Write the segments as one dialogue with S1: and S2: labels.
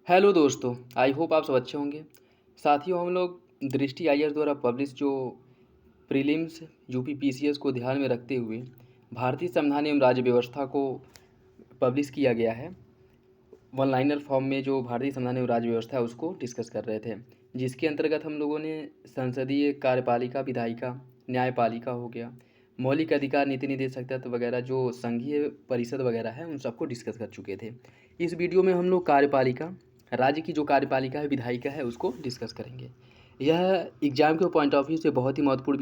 S1: Hello दोस्तों, I hope आप सब अच्छे होंगे। साथियों, हम लोग दृष्टि आईएएस द्वारा पब्लिश जो प्रीलिम्स यूपी पीसीएस को ध्यान में रखते हुए भारतीय संविधान एवं राज्य व्यवस्था को पब्लिश किया गया है, वन लाइनर फॉर्म में जो भारतीय संविधान एवं राज्य व्यवस्था है उसको डिस्कस कर रहे थे, जिसके अंतर्गत हम लोगों ने संसदीय कार्यपालिका, विधायिका, न्यायपालिका हो गया, मौलिक अधिकार, नीति निर्देशक तत्व वगैरह जो संघीय परिषद वगैरह है उन सबको डिस्कस कर चुके थे। इस वीडियो में हम लोग कार्यपालिका, राज्य की जो कार्यपालिका है, विधायिका है, उसको डिस्कस करेंगे। यह एग्जाम के पॉइंट ऑफ व्यू से बहुत ही महत्वपूर्ण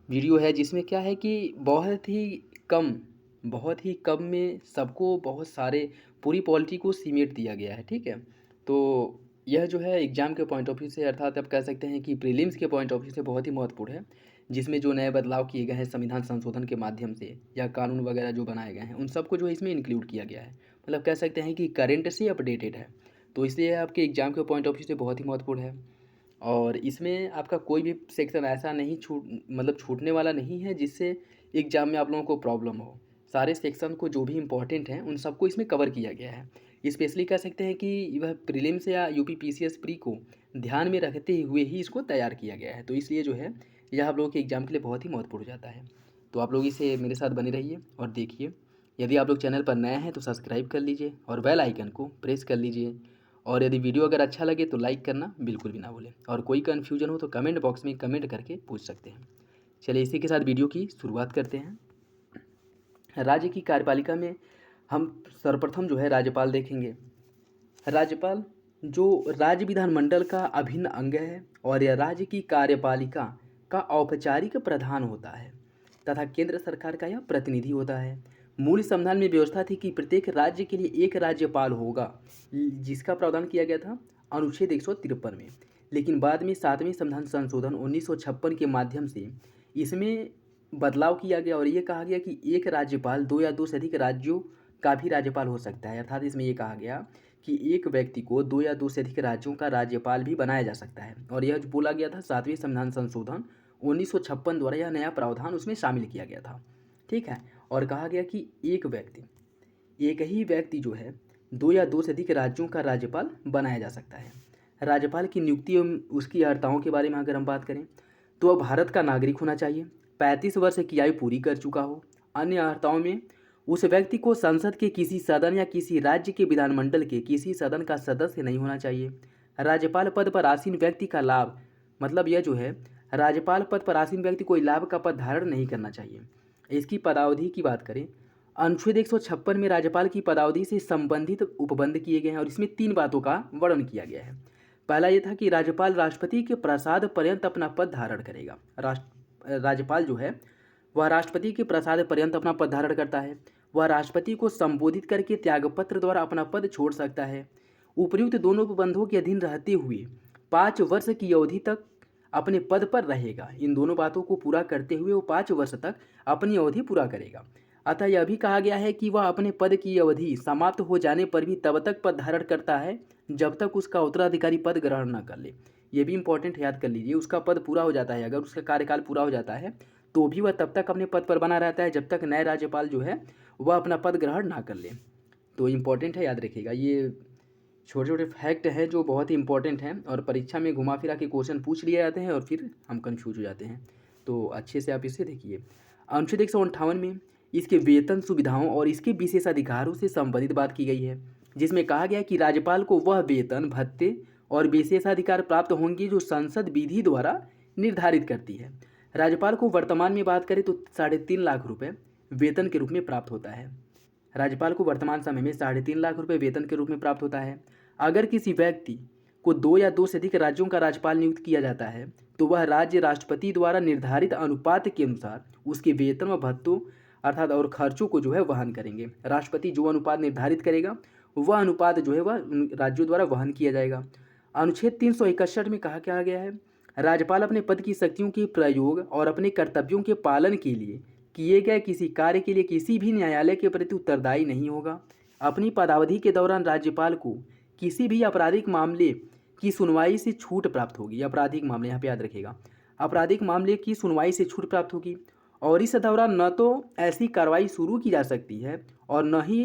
S1: वीडियो है, जिसमें क्या है कि बहुत ही कम में सबको बहुत सारे पूरी पॉलिटी को सीमेट दिया गया है। ठीक है, तो यह जो है एग्जाम के पॉइंट ऑफ व्यू से, अर्थात आप कह सकते हैं कि प्रीलिम्स के पॉइंट ऑफ व्यू से बहुत ही महत्वपूर्ण है, जिसमें जो नए बदलाव किए गए हैं संविधान संशोधन के माध्यम से या कानून वगैरह जो बनाए गए हैं उन सबको जो है इसमें इंक्लूड किया गया है। मतलब कह सकते हैं कि करेंट से अपडेटेड है, तो इसलिए आपके एग्जाम के पॉइंट ऑफ व्यू से बहुत ही महत्वपूर्ण है। और इसमें आपका कोई भी सेक्शन ऐसा नहीं छूटने वाला नहीं है जिससे एग्जाम में आप लोगों को प्रॉब्लम हो। सारे सेक्शन को जो भी इम्पोर्टेंट हैं उन सबको इसमें कवर किया गया है। स्पेशली कह सकते हैं कि वह प्रीलिम्स या यूपी पीसीएस प्री को ध्यान में रखते हुए ही इसको तैयार किया गया है, तो इसलिए जो है यह आप लोगों के एग्जाम के लिए बहुत ही महत्वपूर्ण हो जाता है। तो आप लोग इसे मेरे साथ बने रहिए और देखिए। यदि आप लोग चैनल पर नए हैं तो सब्सक्राइब कर लीजिए और बेल आइकन को प्रेस कर लीजिए। और यदि वीडियो अगर अच्छा लगे तो लाइक करना बिल्कुल भी ना भूलें, और कोई कन्फ्यूजन हो तो कमेंट बॉक्स में कमेंट करके पूछ सकते हैं। चलिए इसी के साथ वीडियो की शुरुआत करते हैं। राज्य की कार्यपालिका में हम सर्वप्रथम जो है राज्यपाल देखेंगे। राज्यपाल जो राज्य विधानमंडल का अभिन्न अंग है और यह राज्य की कार्यपालिका का औपचारिक प्रधान होता है तथा केंद्र सरकार का यह प्रतिनिधि होता है। मूल संविधान में व्यवस्था थी कि प्रत्येक राज्य के लिए एक राज्यपाल होगा, जिसका प्रावधान किया गया था अनुच्छेद 153 में। लेकिन बाद में 7वें संविधान संशोधन 1956 के माध्यम से इसमें बदलाव किया गया और ये कहा गया कि एक राज्यपाल दो या दो से अधिक राज्यों का भी राज्यपाल हो सकता है। अर्थात इसमें ये कहा गया कि एक व्यक्ति को दो या दो से अधिक राज्यों का राज्यपाल भी बनाया जा सकता है, और यह जो बोला गया था 7वें संविधान संशोधन 1956 द्वारा यह नया प्रावधान उसमें शामिल किया गया था। ठीक है, और कहा गया कि एक ही व्यक्ति जो है दो या दो से अधिक राज्यों का राज्यपाल बनाया जा सकता है। राज्यपाल की नियुक्ति एवं उसकी अर्हताओं के बारे में अगर हम बात करें तो वह भारत का नागरिक होना चाहिए, 35 वर्ष की आयु पूरी कर चुका हो। अन्य अर्हताओं में उस व्यक्ति को संसद के किसी सदन या किसी राज्य के विधानमंडल के किसी सदन का सदस्य नहीं होना चाहिए। राज्यपाल पद पर आसीन व्यक्ति का लाभ, मतलब यह जो है राज्यपाल पद पर आसीन व्यक्ति कोई लाभ का पद धारण नहीं करना चाहिए। इसकी पदावधि की बात करें, अनुच्छेद 156 में राज्यपाल की पदावधि से संबंधित उपबंध किए गए हैं और इसमें 3 बातों का वर्णन किया गया है। पहला यह था कि राज्यपाल राष्ट्रपति के प्रसाद पर्यंत अपना पद धारण करेगा। राज्यपाल जो है वह राष्ट्रपति के प्रसाद पर्यंत अपना पद धारण करता है। वह राष्ट्रपति को संबोधित करके त्यागपत्र द्वारा अपना पद छोड़ सकता है। उपर्युक्त दोनों उपबंधों के अधीन रहते हुए 5 वर्ष की अवधि तक अपने पद पर रहेगा। इन दोनों बातों को पूरा करते हुए वो 5 वर्ष तक अपनी अवधि पूरा करेगा। अतः यह भी कहा गया है कि वह अपने पद की अवधि समाप्त हो जाने पर भी तब तक पद धारण करता है जब तक उसका उत्तराधिकारी पद ग्रहण न कर ले। ये भी इंपॉर्टेंट याद कर लीजिए, उसका पद पूरा हो जाता है, अगर उसका कार्यकाल पूरा हो जाता है तो भी वह तब तक अपने पद पर बना रहता है जब तक नए राज्यपाल जो है वह अपना पद ग्रहण ना कर ले। तो इम्पॉर्टेंट है, याद रखिएगा। ये छोटे छोटे फैक्ट हैं जो बहुत ही इंपॉर्टेंट हैं और परीक्षा में घुमा फिरा के क्वेश्चन पूछ लिए जाते हैं और फिर हम कंफ्यूज हो जाते हैं, तो अच्छे से आप इसे देखिए। अनुच्छेद 158 में इसके वेतन, सुविधाओं और इसके विशेषाधिकारों से संबंधित बात की गई है, जिसमें कहा गया कि राज्यपाल को वह वेतन, भत्ते और विशेषाधिकार प्राप्त होंगे जो संसद विधि द्वारा निर्धारित करती है। राज्यपाल को वर्तमान में बात करें तो 3.5 लाख रुपये वेतन के रूप में प्राप्त होता है। राज्यपाल को वर्तमान समय में 3.5 लाख रुपये वेतन के रूप में प्राप्त होता है। अगर किसी व्यक्ति को दो या दो से अधिक राज्यों का राज्यपाल नियुक्त किया जाता है तो वह राज्य राष्ट्रपति द्वारा निर्धारित अनुपात के अनुसार उसके वेतन व भत्तों अर्थात और खर्चों को जो है वहन करेंगे। राष्ट्रपति जो अनुपात निर्धारित करेगा वह अनुपात जो है वह राज्यों द्वारा वहन किया जाएगा। अनुच्छेद 361 में कहा क्या गया है, राज्यपाल अपने पद की शक्तियों के प्रयोग और अपने कर्तव्यों के पालन के लिए किए गए किसी कार्य के लिए किसी भी न्यायालय के प्रति उत्तरदायी नहीं होगा। अपनी पदावधि के दौरान राज्यपाल को किसी भी आपराधिक मामले की सुनवाई से छूट प्राप्त होगी। आपराधिक मामले यहाँ पे याद रखिएगा, आपराधिक मामले की सुनवाई से छूट प्राप्त होगी और इस दौरान न तो ऐसी कार्रवाई शुरू की जा सकती है और न ही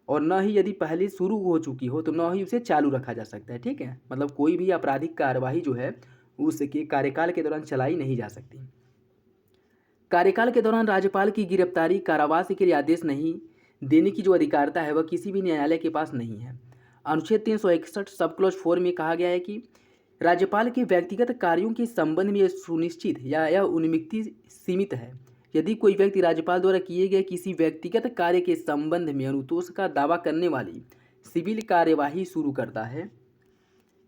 S1: और न ही यदि पहले शुरू हो चुकी हो तो न ही उसे चालू रखा जा सकता है। ठीक है, मतलब कोई भी आपराधिक कार्यवाही जो है उसके कार्यकाल के दौरान चलाई नहीं जा सकती। कार्यकाल के दौरान राज्यपाल की गिरफ्तारी, कारावास के लिए आदेश नहीं देने की जो अधिकारिता है वह किसी भी न्यायालय के पास नहीं है। अनुच्छेद 361 सब क्लॉज 4 में कहा गया है कि राज्यपाल के व्यक्तिगत कार्यों के संबंध में यह सुनिश्चित या यह उन्मुक्ति सीमित है यदि कोई व्यक्ति राज्यपाल द्वारा किए गए किसी व्यक्तिगत कार्य के संबंध में अनुतोष का दावा करने वाली सिविल कार्यवाही शुरू करता है,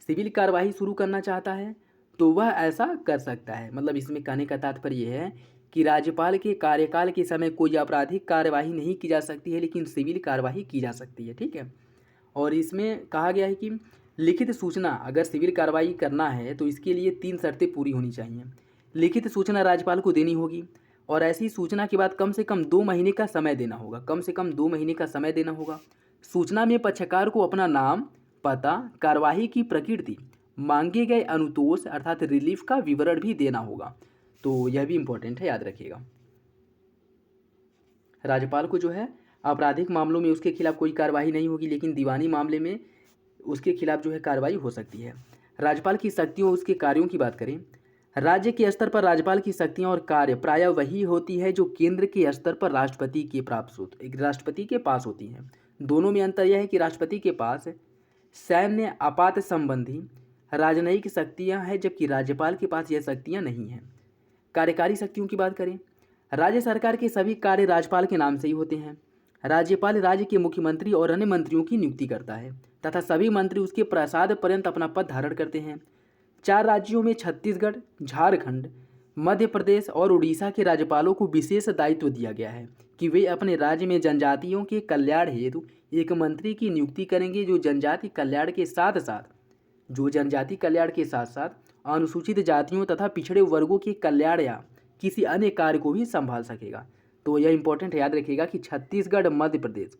S1: सिविल कार्यवाही शुरू करना चाहता है तो वह ऐसा कर सकता है। मतलब इसमें कहने का तात्पर्य यह है कि राज्यपाल के कार्यकाल के समय कोई आपराधिक कार्यवाही नहीं की जा सकती है, लेकिन सिविल कार्यवाही की जा सकती है। ठीक है, और इसमें कहा गया है कि लिखित सूचना, अगर सिविल कार्रवाई करना है तो इसके लिए 3 शर्तें पूरी होनी चाहिए। लिखित सूचना राज्यपाल को देनी होगी और ऐसी सूचना के बाद कम से कम 2 महीने का समय देना होगा, कम से कम 2 महीने का समय देना होगा। सूचना में पक्षकार को अपना नाम, पता, कार्यवाही की प्रकृति, मांगे गए अनुतोष अर्थात रिलीफ का विवरण भी देना होगा। तो यह भी इम्पोर्टेंट है, याद रखिएगा। राज्यपाल को जो है आपराधिक मामलों में उसके खिलाफ कोई कार्रवाई नहीं होगी, लेकिन दीवानी मामले में उसके खिलाफ जो है कार्रवाई हो सकती है। राज्यपाल की शक्तियों और उसके कार्यों की बात करें, राज्य के स्तर पर राज्यपाल की शक्तियां और कार्य प्रायः वही होती है जो केंद्र के स्तर पर राष्ट्रपति के पास होती हैं। दोनों में अंतर यह है कि राष्ट्रपति के पास सैन्य आपात संबंधी राजनयिक शक्तियां हैं, जबकि राज्यपाल के पास यह शक्तियां नहीं हैं। कार्यकारी शक्तियों की बात करें, राज्य सरकार के सभी कार्य राज्यपाल के नाम से ही होते हैं। राज्यपाल राज्य के मुख्यमंत्री और अन्य मंत्रियों की नियुक्ति करता है तथा सभी मंत्री उसके प्रसाद पर्यंत अपना पद धारण करते हैं। 4 राज्यों में छत्तीसगढ़, झारखंड, मध्य प्रदेश और उड़ीसा के राज्यपालों को विशेष दायित्व दिया गया है कि वे अपने राज्य में जनजातियों के कल्याण हेतु एक मंत्री की नियुक्ति करेंगे जो जनजाति कल्याण के साथ साथ अनुसूचित जातियों तथा पिछड़े वर्गों के कल्याण या किसी अन्य कार्य को भी संभाल सकेगा। तो यह इंपॉर्टेंट है, याद रखिएगा कि छत्तीसगढ़, मध्य प्रदेश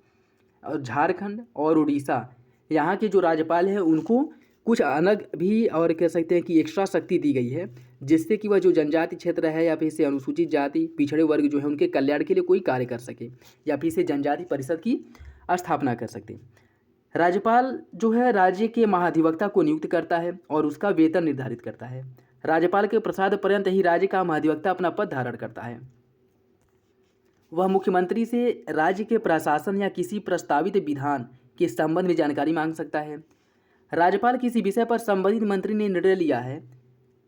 S1: और झारखंड और उड़ीसा यहाँ के जो राज्यपाल हैं उनको कुछ अलग भी और कह सकते हैं कि एक्स्ट्रा शक्ति दी गई है, जिससे कि वह जो जनजाति क्षेत्र है या फिर से अनुसूचित जाति, पिछड़े वर्ग जो है उनके कल्याण के लिए कोई कार्य कर सके या फिर से जनजाति परिषद की स्थापना कर सकते। राज्यपाल जो है राज्य के महाधिवक्ता को नियुक्त करता है और उसका वेतन निर्धारित करता है। राज्यपाल के प्रसाद पर्यंत ही राज्य का महाधिवक्ता अपना पद धारण करता है। वह मुख्यमंत्री से राज्य के प्रशासन या किसी प्रस्तावित विधान के संबंध में जानकारी मांग सकता है। राज्यपाल किसी विषय पर संबंधित मंत्री ने निर्णय लिया है,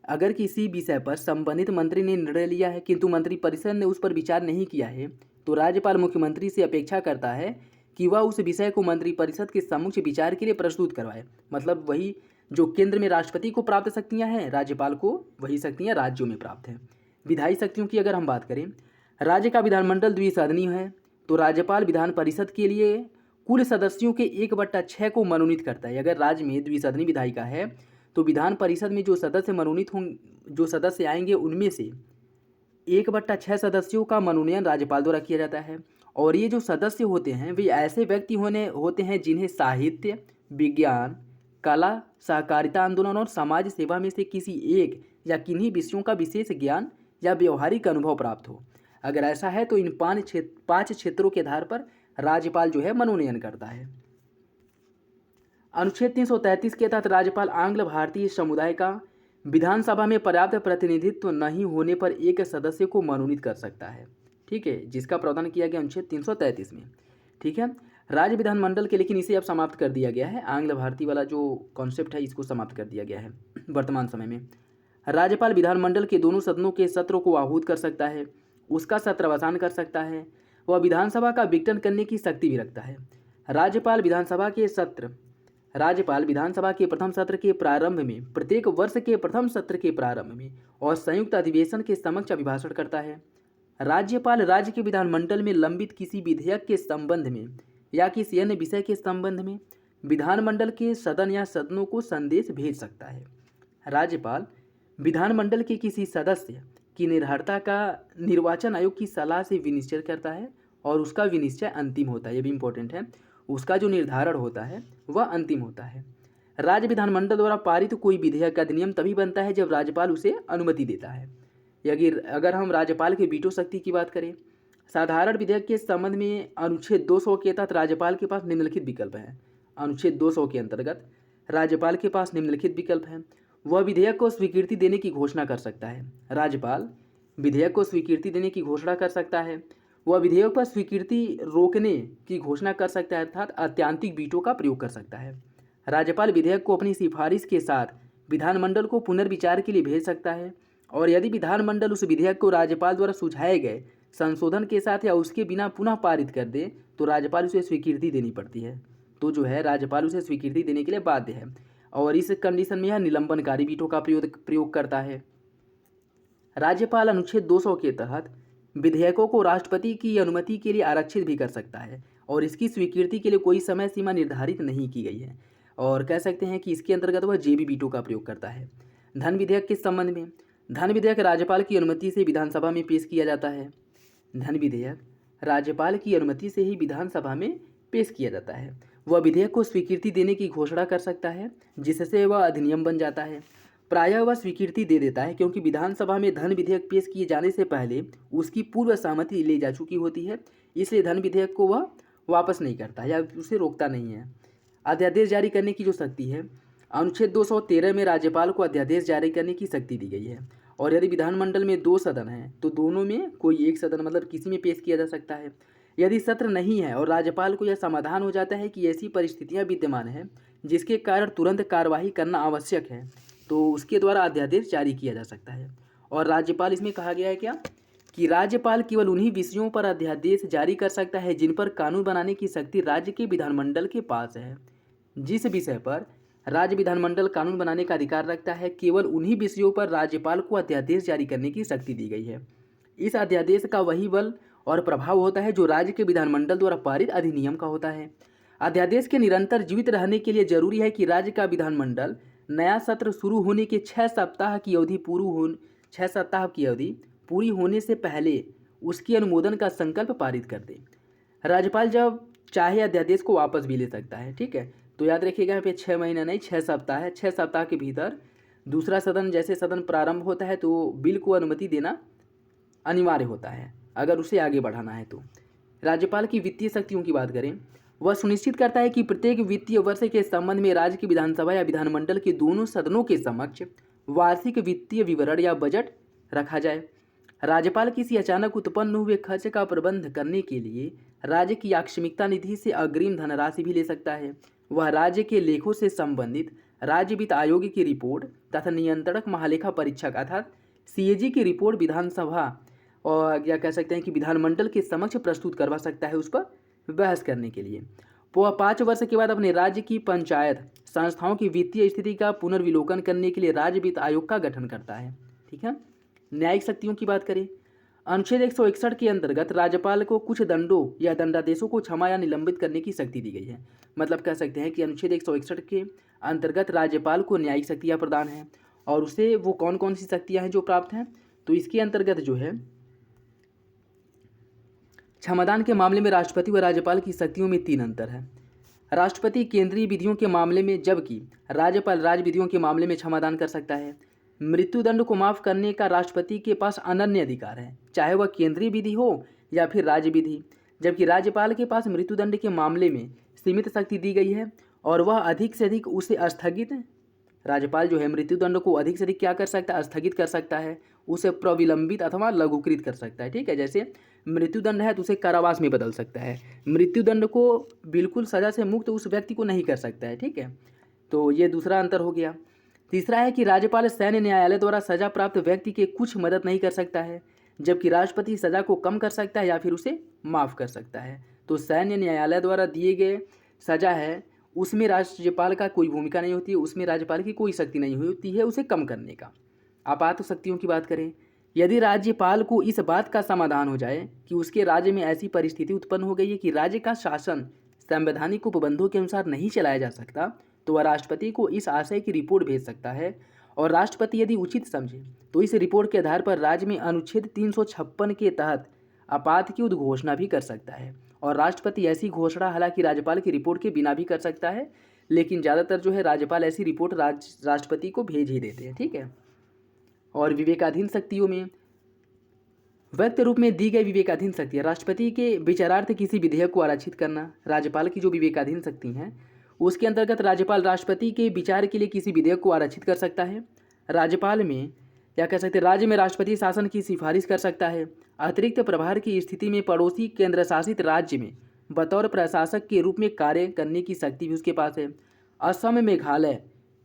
S1: अगर किसी विषय पर संबंधित मंत्री ने निर्णय लिया है किंतु मंत्रिपरिषद ने उस पर विचार नहीं किया है तो राज्यपाल मुख्यमंत्री से अपेक्षा करता है कि वह उस विषय को मंत्रिपरिषद के समक्ष विचार के लिए प्रस्तुत करवाए। मतलब वही जो केंद्र में राष्ट्रपति को प्राप्त शक्तियां हैं, राज्यपाल को वही शक्तियां राज्यों में प्राप्त हैं। विधायी शक्तियों की अगर हम बात करें, राज्य का विधानमंडल द्विसदनीय है तो राज्यपाल विधान परिषद के लिए कुल सदस्यों के 1/6 को मनोनीत करता है। अगर राज्य में द्विसदनीय विधायिका है तो विधान परिषद में जो सदस्य मनोनीत होंगे, जो सदस्य आएंगे उनमें से 1/6 सदस्यों का मनोनयन राज्यपाल द्वारा किया जाता है। और ये जो सदस्य होते हैं वे ऐसे व्यक्ति होते हैं जिन्हें साहित्य, विज्ञान, कला, सहकारिता आंदोलन और समाज सेवा में से किसी एक या किन्हीं विषयों का विशेष ज्ञान या व्यवहारिक अनुभव प्राप्त हो। अगर ऐसा है तो इन 5 क्षेत्रों के आधार पर राज्यपाल जो है मनोनयन करता है। अनुच्छेद 333 के तहत राज्यपाल आंग्ल भारतीय समुदाय का विधानसभा में पर्याप्त प्रतिनिधित्व नहीं होने पर एक सदस्य को मनोनीत कर सकता है। ठीक है, जिसका प्रावधान किया गया अनुच्छेद 333 में। ठीक है, राज्य विधानमंडल के, लेकिन इसे अब समाप्त कर दिया गया है। आंग्ल भारतीय वाला जो कॉन्सेप्ट है इसको समाप्त कर दिया गया है वर्तमान समय में। राज्यपाल विधानमंडल के दोनों सदनों के सत्रों को आहूत कर सकता है, उसका सत्रावसान कर सकता है, वह विधानसभा का विघटन करने की शक्ति भी रखता है। राज्यपाल विधानसभा के प्रथम सत्र के प्रारंभ में, प्रत्येक वर्ष के प्रथम सत्र के प्रारंभ में और संयुक्त अधिवेशन के समक्ष अभिभाषण करता है। राज्यपाल राज्य के विधानमंडल में लंबित किसी विधेयक के संबंध में या किसी अन्य विषय के संबंध में विधानमंडल के सदन या सदनों को संदेश भेज सकता है। राज्यपाल विधानमंडल के किसी सदस्य की निर्भरता का निर्वाचन आयोग की सलाह से विनिश्चय करता है और उसका विनिश्चय अंतिम होता है। ये भी इंपॉर्टेंट है, उसका जो निर्धारण होता है वह अंतिम होता है। राज्य विधानमंडल द्वारा पारित कोई विधेयक का अधिनियम तभी बनता है जब राज्यपाल उसे अनुमति देता है। अगर हम राज्यपाल के वीटो शक्ति की बात करें, साधारण विधेयक के संबंध में अनुच्छेद 200 के तहत राज्यपाल के पास निम्नलिखित विकल्प हैं। अनुच्छेद 200 के अंतर्गत राज्यपाल के पास निम्नलिखित विकल्प हैं। वह विधेयक को स्वीकृति देने की घोषणा कर सकता है। राज्यपाल विधेयक को स्वीकृति देने की घोषणा कर सकता है। वह विधेयक पर स्वीकृति रोकने की घोषणा कर सकता है, अर्थात अत्यंतिक वीटो का प्रयोग कर सकता है। राज्यपाल विधेयक को अपनी सिफारिश के साथ विधानमंडल को पुनर्विचार के लिए भेज सकता है, और यदि विधानमंडल उस विधेयक को राज्यपाल द्वारा सुझाए गए संशोधन के साथ या उसके बिना पुनः पारित कर दे तो राज्यपाल उसे स्वीकृति देनी पड़ती है। तो जो है राज्यपाल उसे स्वीकृति देने के लिए बाध्य है, और इस कंडीशन में यह निलंबनकारी वीटो का प्रयोग करता है। राज्यपाल अनुच्छेद 200 के तहत विधेयकों को राष्ट्रपति की अनुमति के लिए आरक्षित भी कर सकता है, और इसकी स्वीकृति के लिए कोई समय सीमा निर्धारित नहीं की गई है, और कह सकते हैं कि इसके अंतर्गत वह जेबी वीटो का प्रयोग करता है। धन विधेयक के संबंध में धन विधेयक राज्यपाल की अनुमति से विधानसभा में पेश किया जाता है। धन विधेयक राज्यपाल की अनुमति से ही विधानसभा में पेश किया जाता है। वह विधेयक को स्वीकृति देने की घोषणा कर सकता है, जिससे वह अधिनियम बन जाता है। प्रायः वह स्वीकृति दे देता है, क्योंकि विधानसभा में धन विधेयक पेश किए जाने से पहले उसकी पूर्व सहमति ली जा चुकी होती है, इसलिए धन विधेयक को वह वापस नहीं करता या उसे रोकता नहीं है। अध्यादेश जारी करने की जो शक्ति है, अनुच्छेद 213 में राज्यपाल को अध्यादेश जारी करने की शक्ति दी गई है, और यदि विधानमंडल में 2 सदन हैं तो दोनों में कोई एक सदन मतलब किसी में पेश किया जा सकता है। यदि सत्र नहीं है और राज्यपाल को यह समाधान हो जाता है कि ऐसी परिस्थितियां विद्यमान हैं जिसके कारण तुरंत कार्यवाही करना आवश्यक है, तो उसके द्वारा अध्यादेश जारी किया जा सकता है। और राज्यपाल, इसमें कहा गया है क्या कि राज्यपाल केवल उन्हीं विषयों पर अध्यादेश जारी कर सकता है जिन पर कानून बनाने की शक्ति राज्य के विधानमंडल के पास है। जिस विषय पर राज्य विधानमंडल कानून बनाने का अधिकार रखता है, केवल उन्हीं विषयों पर राज्यपाल को अध्यादेश जारी करने की शक्ति दी गई है। इस अध्यादेश का वही बल और प्रभाव होता है जो राज्य के विधानमंडल द्वारा पारित अधिनियम का होता है। अध्यादेश के निरंतर जीवित रहने के लिए जरूरी है कि राज्य का विधानमंडल नया सत्र शुरू होने के 6 सप्ताह की अवधि पूरी होने से पहले उसकी अनुमोदन का संकल्प पारित कर दे। राज्यपाल जब चाहे अध्यादेश को वापस भी ले सकता है। ठीक है, तो याद रखिएगा यहाँ पे 6 महीना नहीं 6 सप्ताह है। 6 सप्ताह के भीतर दूसरा सदन जैसे सदन प्रारंभ होता है तो बिल को अनुमति देना अनिवार्य होता है अगर उसे आगे बढ़ाना है। तो राज्यपाल की वित्तीय शक्तियों की बात करें, वह सुनिश्चित करता है कि प्रत्येक वित्तीय वर्ष के संबंध में राज्य की विधानसभा या विधानमंडल के दोनों सदनों के समक्ष वार्षिक वित्तीय विवरण या बजट रखा जाए। राज्यपाल किसी अचानक उत्पन्न हुए खर्च का प्रबंध करने के लिए राज्य की आकस्मिकता निधि से अग्रिम धनराशि भी ले सकता है। वह राज्य के लेखों से संबंधित राज्य वित्त आयोग की रिपोर्ट तथा नियंत्रक महालेखा परीक्षक अर्थात सीएजी की रिपोर्ट विधानसभा और क्या कह सकते हैं कि विधानमंडल के समक्ष प्रस्तुत करवा सकता है उस पर बहस करने के लिए। वह 5 वर्ष के बाद अपने राज्य की पंचायत संस्थाओं की वित्तीय स्थिति का पुनर्विलोकन करने के लिए राज्य वित्त आयोग का गठन करता है। ठीक है, न्यायिक शक्तियों की बात करें, अनुच्छेद 161 के अंतर्गत राज्यपाल को कुछ दंडों या दंडादेशों को क्षमा या निलंबित करने की शक्ति दी गई है। मतलब कह सकते हैं कि अनुच्छेद 161 के अंतर्गत राज्यपाल को न्यायिक शक्तियाँ प्रदान हैं, और उसे वो कौन कौन सी शक्तियाँ हैं जो प्राप्त हैं, तो इसके अंतर्गत जो है क्षमादान के मामले में राष्ट्रपति व राज्यपाल की शक्तियों में 3 अंतर है। राष्ट्रपति केंद्रीय विधियों के मामले में, जबकि राज्यपाल राज्य विधियों के मामले में क्षमादान कर सकता है। मृत्युदंड को माफ करने का राष्ट्रपति के पास अनन्य अधिकार है, चाहे वह केंद्रीय विधि हो या फिर राज्य विधि, जबकि राज्यपाल के पास मृत्युदंड के मामले में सीमित शक्ति दी गई है और वह अधिक से अधिक उसे स्थगित, राज्यपाल जो है मृत्युदंड को अधिक से अधिक क्या कर सकता है, स्थगित कर सकता है, उसे प्रविलंबित अथवा लघुकृत कर सकता है। ठीक है, जैसे मृत्युदंड है तो उसे कारावास में बदल सकता है, मृत्युदंड को बिल्कुल सजा से मुक्त उस व्यक्ति को नहीं कर सकता है। ठीक है, तो ये दूसरा अंतर हो गया। तीसरा है कि राज्यपाल सैन्य न्यायालय द्वारा सजा प्राप्त व्यक्ति के कुछ मदद नहीं कर सकता है, जबकि राष्ट्रपति सजा को कम कर सकता है या फिर उसे माफ़ कर सकता है। तो सैन्य न्यायालय द्वारा दिए गए सजा है उसमें राज्यपाल का कोई भूमिका नहीं होती है, उसमें राज्यपाल की कोई शक्ति नहीं होती है उसे कम करने का। आपात शक्तियों की बात करें, यदि राज्यपाल को इस बात का समाधान हो जाए कि उसके राज्य में ऐसी परिस्थिति उत्पन्न हो गई है कि राज्य का शासन संवैधानिक उपबंधों के अनुसार नहीं चलाया जा सकता, तो वह राष्ट्रपति को इस आशय की रिपोर्ट भेज सकता है, और राष्ट्रपति यदि उचित समझे तो इस रिपोर्ट के आधार पर राज्य में अनुच्छेद 356 के तहत आपात की उद्घोषणा भी कर सकता है। और राष्ट्रपति ऐसी घोषणा हालांकि राज्यपाल की रिपोर्ट के बिना भी कर सकता है, लेकिन ज़्यादातर जो है राज्यपाल ऐसी रिपोर्ट राष्ट्रपति को भेज ही देते हैं। ठीक है, और विवेकाधीन शक्तियों में व्यक्त रूप में दी गई विवेकाधीन शक्तियाँ, राष्ट्रपति के विचारार्थ किसी विधेयक को आरक्षित करना। राज्यपाल की जो विवेकाधीन शक्ति हैं उसके अंतर्गत राज्यपाल राष्ट्रपति के विचार के लिए किसी विधेयक को आरक्षित कर सकता है। राज्यपाल में क्या कह सकते हैं, राज्य में राष्ट्रपति शासन की सिफारिश कर सकता है। अतिरिक्त प्रभार की स्थिति में पड़ोसी केंद्र शासित राज्य में बतौर प्रशासक के रूप में कार्य करने की शक्ति भी उसके पास है। असम, मेघालय,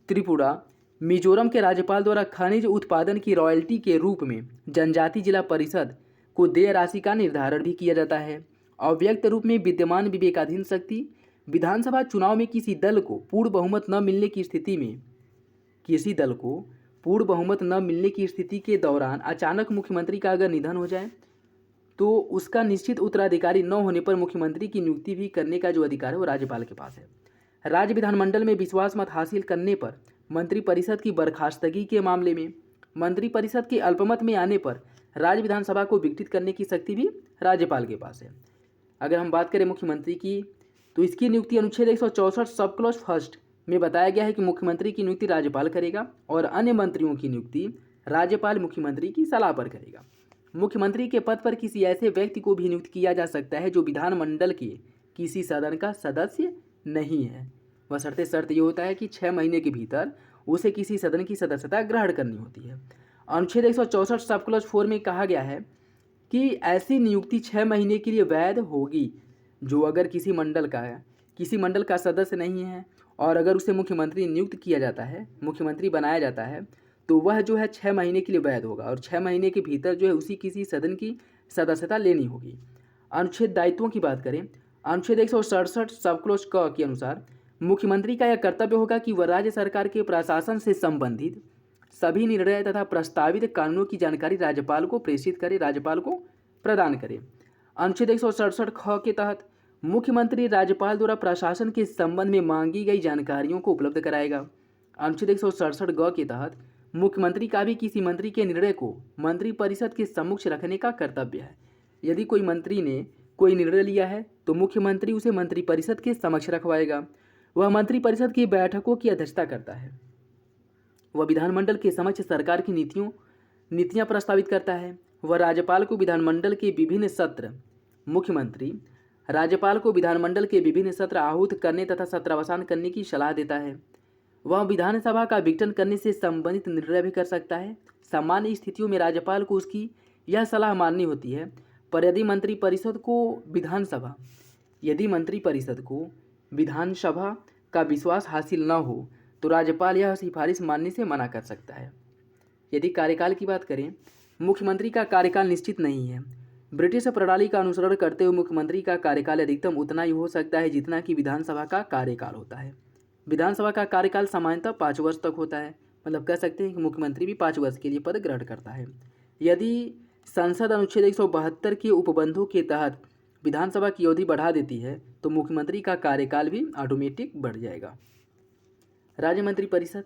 S1: त्रिपुरा, मिजोरम के राज्यपाल द्वारा खनिज उत्पादन की रॉयल्टी के रूप में जनजाति जिला परिषद को देय राशि का निर्धारण भी किया जाता है। अव्यक्त रूप में विद्यमान विवेकाधीन शक्ति, विधानसभा चुनाव में किसी दल को पूर्ण बहुमत न मिलने की स्थिति में, किसी दल को पूर्ण बहुमत न मिलने की स्थिति के दौरान अचानक मुख्यमंत्री का अगर निधन हो जाए तो उसका निश्चित उत्तराधिकारी न होने पर मुख्यमंत्री की नियुक्ति भी करने का जो अधिकार है वो राज्यपाल के पास है। राज्य विधानमंडल में विश्वास मत हासिल करने पर मंत्रिपरिषद की बर्खास्तगी के मामले में मंत्रिपरिषद के अल्पमत में आने पर राज्य विधानसभा को विघटित करने की शक्ति भी राज्यपाल के पास है। अगर हम बात करें मुख्यमंत्री की तो इसकी नियुक्ति अनुच्छेद 164 सब क्लॉज फर्स्ट में बताया गया है कि मुख्यमंत्री की नियुक्ति राज्यपाल करेगा और अन्य मंत्रियों की नियुक्ति राज्यपाल मुख्यमंत्री की सलाह पर करेगा। मुख्यमंत्री के पद पर किसी ऐसे व्यक्ति को भी नियुक्त किया जा सकता है जो विधानमंडल के किसी सदन का सदस्य नहीं है। बशर्ते शर्त ये होता है कि 6 महीने के भीतर उसे किसी सदन की सदस्यता ग्रहण करनी होती है। अनुच्छेद 164 सब क्लॉज 4 में कहा गया है कि ऐसी नियुक्ति 6 महीने के लिए वैध होगी जो अगर किसी मंडल का सदस्य नहीं है और अगर उसे मुख्यमंत्री नियुक्त किया जाता है, मुख्यमंत्री बनाया जाता है, तो वह जो है 6 महीने के लिए वैध होगा और 6 महीने के भीतर जो है उसी किसी सदन की सदस्यता लेनी होगी। अनुच्छेद दायित्वों की बात करें, अनुच्छेद 167 सब क्लॉज क के अनुसार मुख्यमंत्री का यह कर्तव्य होगा कि वह राज्य सरकार के प्रशासन से संबंधित सभी निर्णय तथा प्रस्तावित कानूनों की जानकारी राज्यपाल को प्रेषित करे, राज्यपाल को प्रदान करे। अनुच्छेद 167 ख के तहत मुख्यमंत्री राज्यपाल द्वारा प्रशासन के संबंध में मांगी गई जानकारियों को उपलब्ध कराएगा। अनुच्छेद 167 ग के तहत मुख्यमंत्री का भी किसी मंत्री के निर्णय को मंत्रिपरिषद के सम्मुख रखने का कर्तव्य है। यदि कोई मंत्री ने कोई निर्णय लिया है तो मुख्यमंत्री उसे मंत्रिपरिषद के समक्ष रखवाएगा। वह मंत्रिपरिषद की बैठकों की अध्यक्षता करता है। वह विधानमंडल के समक्ष सरकार की नीतियाँ प्रस्तावित करता है। वह राज्यपाल को विधानमंडल के विभिन्न सत्र मुख्यमंत्री राज्यपाल को विधानमंडल के विभिन्न सत्र आहूत करने तथा सत्रावसान करने की सलाह देता है। वह विधानसभा का विघटन करने से संबंधित निर्णय भी कर सकता है। सामान्य स्थितियों में राज्यपाल को उसकी यह सलाह माननी होती है, पर यदि मंत्रिपरिषद को विधानसभा का विश्वास हासिल न हो तो राज्यपाल यह सिफारिश मानने से मना कर सकता है। यदि कार्यकाल की बात करें, मुख्यमंत्री का कार्यकाल निश्चित नहीं है। ब्रिटिश प्रणाली का अनुसरण करते हुए मुख्यमंत्री का कार्यकाल अधिकतम उतना ही हो सकता है जितना कि विधानसभा का कार्यकाल होता है। विधानसभा का कार्यकाल सामान्यतः 5 वर्ष तक होता है, मतलब कह सकते हैं कि मुख्यमंत्री भी 5 वर्ष के लिए पद ग्रहण करता है। यदि संसद अनुच्छेद 172 के उपबंधों के तहत विधानसभा की अवधि बढ़ा देती है तो मुख्यमंत्री का कार्यकाल भी ऑटोमेटिक बढ़ जाएगा। राज्य मंत्रिपरिषद,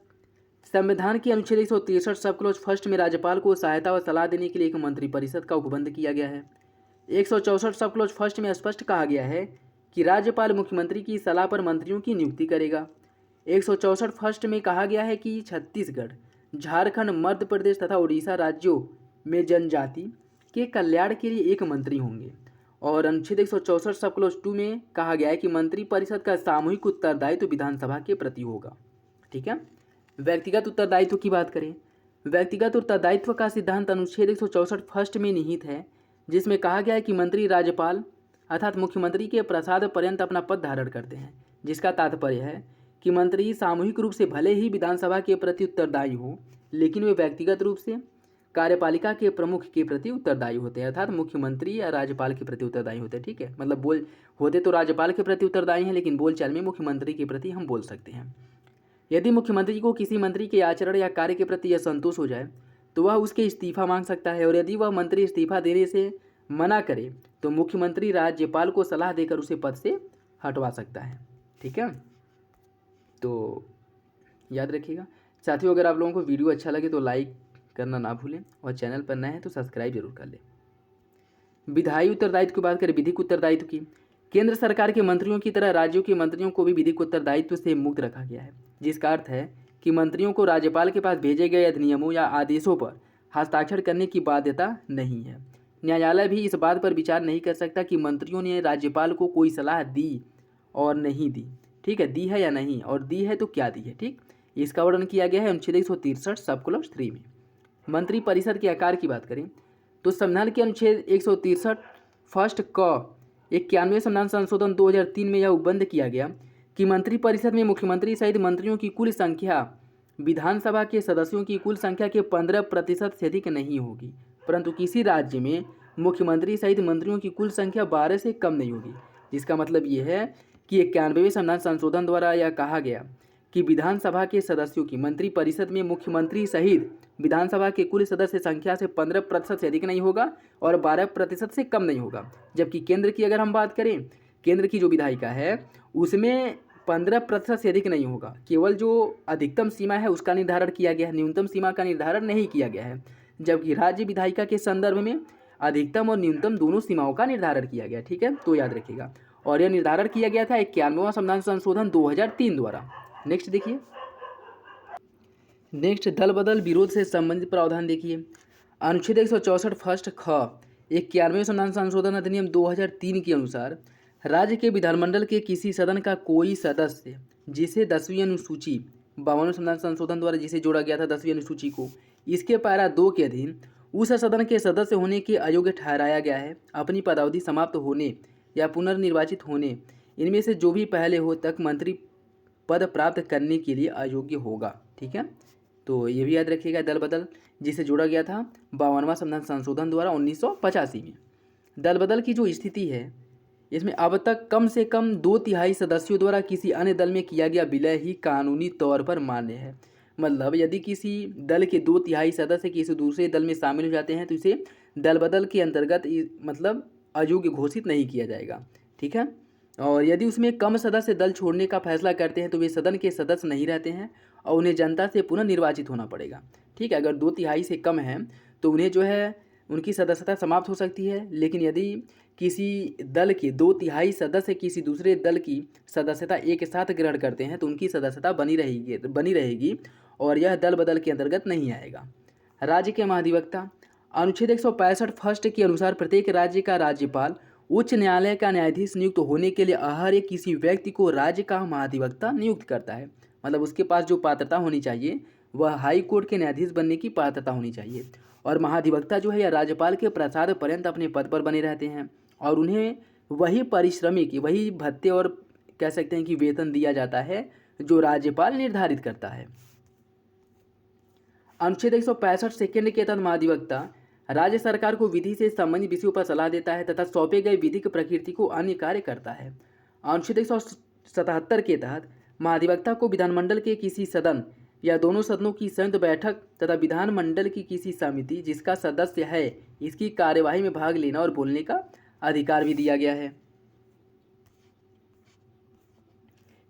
S1: संविधान के अनुच्छेद 163 सब क्लॉज फर्स्ट में राज्यपाल को सहायता व सलाह देने के लिए एक मंत्रिपरिषद का उपबंध किया गया है। 164 सब क्लॉज फर्स्ट में स्पष्ट कहा गया है कि राज्यपाल मुख्यमंत्री की सलाह पर मंत्रियों की नियुक्ति करेगा। 164 फर्स्ट में कहा गया है कि छत्तीसगढ़, झारखंड, मध्य प्रदेश तथा उड़ीसा राज्यों में जनजाति के कल्याण के लिए एक मंत्री होंगे। और अनुच्छेद 164 सब क्लॉज 2 में कहा गया है कि मंत्रिपरिषद का सामूहिक उत्तरदायित्व विधानसभा के प्रति होगा। ठीक है। व्यक्तिगत उत्तरदायित्व की बात करें, व्यक्तिगत उत्तरदायित्व का सिद्धांत अनुच्छेद 164 फर्स्ट में निहित है, जिसमें कहा गया है कि मंत्री राज्यपाल अर्थात मुख्यमंत्री के प्रसाद पर्यंत अपना पद धारण करते हैं, जिसका तात्पर्य है कि मंत्री सामूहिक रूप से भले ही विधानसभा के प्रति उत्तरदायी हो, लेकिन वे व्यक्तिगत रूप से कार्यपालिका के प्रमुख के प्रति उत्तरदायी होते हैं, अर्थात मुख्यमंत्री या राज्यपाल के प्रति उत्तरदायी होते हैं। ठीक है, मतलब होते तो राज्यपाल के प्रति उत्तरदायी हैं, लेकिन बोलचाल में मुख्यमंत्री के प्रति हम बोल सकते हैं। यदि मुख्यमंत्री को किसी मंत्री के आचरण या कार्य के प्रति असंतोष हो जाए तो वह उसके इस्तीफा मांग सकता है, और यदि वह मंत्री इस्तीफा देने से मना करे तो मुख्यमंत्री राज्यपाल को सलाह देकर उसे पद से हटवा सकता है। ठीक है, तो याद रखिएगा साथियों। अगर आप लोगों को वीडियो अच्छा लगे तो लाइक करना ना भूलें, और चैनल पर नए हैं तो सब्सक्राइब जरूर कर लें। विधायी उत्तरदायित्व की बात करें, विधिक उत्तरदायित्व की, केंद्र सरकार के मंत्रियों की तरह राज्यों के मंत्रियों को भी विधिक उत्तरदायित्व से मुक्त रखा गया है, जिसका अर्थ है कि मंत्रियों को राज्यपाल के पास भेजे गए अधिनियमों या आदेशों पर हस्ताक्षर करने की बाध्यता नहीं है। न्यायालय भी इस बात पर विचार नहीं कर सकता कि मंत्रियों ने राज्यपाल को कोई सलाह दी और नहीं दी। ठीक है, दी है या नहीं, और दी है तो क्या दी है। ठीक, इसका वर्णन किया गया है अनुच्छेद 163 सब क्लॉज 3 में। मंत्रिपरिषद के आकार की बात करें तो संविधान के अनुच्छेद 163 फर्स्ट क 91वें संविधान संशोधन 2003 में यह उपबंध किया गया कि मंत्रिपरिषद में मुख्यमंत्री सहित मंत्रियों की कुल संख्या विधानसभा के सदस्यों की कुल संख्या के 15% से अधिक नहीं होगी, परंतु किसी राज्य में मुख्यमंत्री सहित मंत्रियों की कुल संख्या 12 से कम नहीं होगी। जिसका मतलब ये है कि 91वें संविधान संशोधन द्वारा यह कहा गया कि विधानसभा के सदस्यों की मंत्रिपरिषद में मुख्यमंत्री सहित विधानसभा के कुल सदस्य संख्या से 15% से अधिक नहीं होगा और 12% से कम नहीं होगा। जबकि केंद्र की अगर हम बात करें, केंद्र की जो विधायिका है उसमें 15% से अधिक नहीं होगा। केवल जो अधिकतम सीमा है उसका निर्धारण किया गया है, न्यूनतम सीमा का निर्धारण नहीं किया गया है। जबकि राज्य विधायिका के संदर्भ में अधिकतम और न्यूनतम दोनों सीमाओं का निर्धारण किया गया। ठीक है, तो याद रखिएगा। और यह निर्धारण किया गया था 91वां संविधान संशोधन 2003 द्वारा। नेक्स्ट देखिए, नेक्स्ट दल बदल विरोध से संबंधित प्रावधान देखिए। अनुच्छेद 164 फर्स्ट ख 91वें संविधान संशोधन अधिनियम 2003 के अनुसार राज्य के विधानमंडल के किसी सदन का कोई सदस्य जिसे 10वीं अनुसूची 52वें संविधान संशोधन द्वारा जिसे जोड़ा गया था 10वीं अनुसूची को, इसके पैरा 2 के अधीन उस सदन के सदस्य होने के अयोग्य ठहराया गया है, अपनी पदावधि समाप्त होने या पुनर्निर्वाचित होने इनमें से जो भी पहले हो तक मंत्री पद प्राप्त करने के लिए अयोग्य होगा। ठीक है, तो ये भी याद रखिएगा। दल बदल जिसे जोड़ा गया था 52वां संविधान संशोधन द्वारा 1985 में। दल बदल की जो स्थिति है इसमें अब तक कम से कम 2/3 सदस्यों द्वारा किसी अन्य दल में किया गया विलय ही कानूनी तौर पर मान्य है। मतलब यदि किसी दल के 2/3 सदस्य किसी दूसरे दल में शामिल हो जाते हैं तो इसे दल बदल के अंतर्गत मतलब अयोग्य घोषित नहीं किया जाएगा। ठीक है, और यदि उसमें कम सदस्य दल छोड़ने का फैसला करते हैं तो वे सदन के सदस्य नहीं रहते हैं और उन्हें जनता से पुनः निर्वाचित होना पड़ेगा। ठीक है, अगर 2/3 से कम है तो उन्हें जो है उनकी सदस्यता समाप्त हो सकती है। लेकिन यदि किसी दल के 2/3 सदस्य किसी दूसरे दल की सदस्यता एक साथ ग्रहण करते हैं तो उनकी सदस्यता बनी रहेगी और यह दल बदल के अंतर्गत नहीं आएगा। राज्य के महाधिवक्ता अनुच्छेद 165 फर्स्ट के अनुसार प्रत्येक राज्य का राज्यपाल उच्च न्यायालय का न्यायाधीश नियुक्त होने के लिए हर एक किसी व्यक्ति को राज्य का महाधिवक्ता नियुक्त करता है। मतलब उसके पास जो पात्रता होनी चाहिए वह हाई कोर्ट के न्यायाधीश बनने की पात्रता होनी चाहिए। और महाधिवक्ता जो है या राज्यपाल के प्रसाद पर्यंत अपने पद पर बने रहते हैं और उन्हें वही पारिश्रमिक वही भत्ते और कह सकते हैं कि वेतन दिया जाता है जो राज्यपाल निर्धारित करता है। अनुच्छेद 165 सेकेंड के तहत महाधिवक्ता राज्य सरकार को विधि से संबंधित विषयों पर सलाह देता है तथा सौंपे गए विधिक प्रकृति को अन्य कार्य करता है। अनुच्छेद 177 के तहत महाधिवक्ता को विधानमंडल के किसी सदन या दोनों सदनों की संयुक्त बैठक तथा विधानमंडल की किसी समिति जिसका सदस्य है इसकी कार्यवाही में भाग लेना और बोलने का अधिकार भी दिया गया है,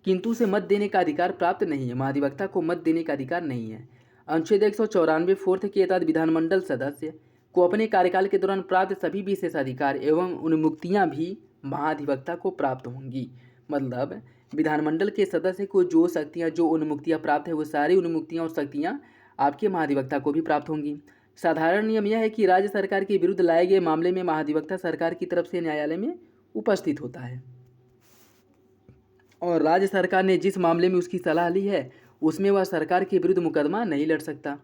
S1: किंतु उसे मत देने का अधिकार प्राप्त नहीं है। महाधिवक्ता को मत देने का अधिकार नहीं है। अनुच्छेद 194 फोर्थ के तहत विधानमंडल सदस्य को अपने कार्यकाल के दौरान प्राप्त सभी विशेष अधिकार एवं उन्मुक्तियां भी महाधिवक्ता को प्राप्त होंगी। मतलब विधानमंडल के सदस्य को जो शक्तियां जो उन्मुक्तियां प्राप्त है वो सारी उन्मुक्तियां और शक्तियां आपके महाधिवक्ता को भी प्राप्त होंगी। साधारण नियम यह है कि राज्य सरकार के विरुद्ध लाए गए मामले में महाधिवक्ता सरकार की तरफ से न्यायालय में उपस्थित होता है और राज्य सरकार ने जिस मामले में उसकी सलाह ली है उसमें वह सरकार के विरुद्ध मुकदमा नहीं लड़ सकता।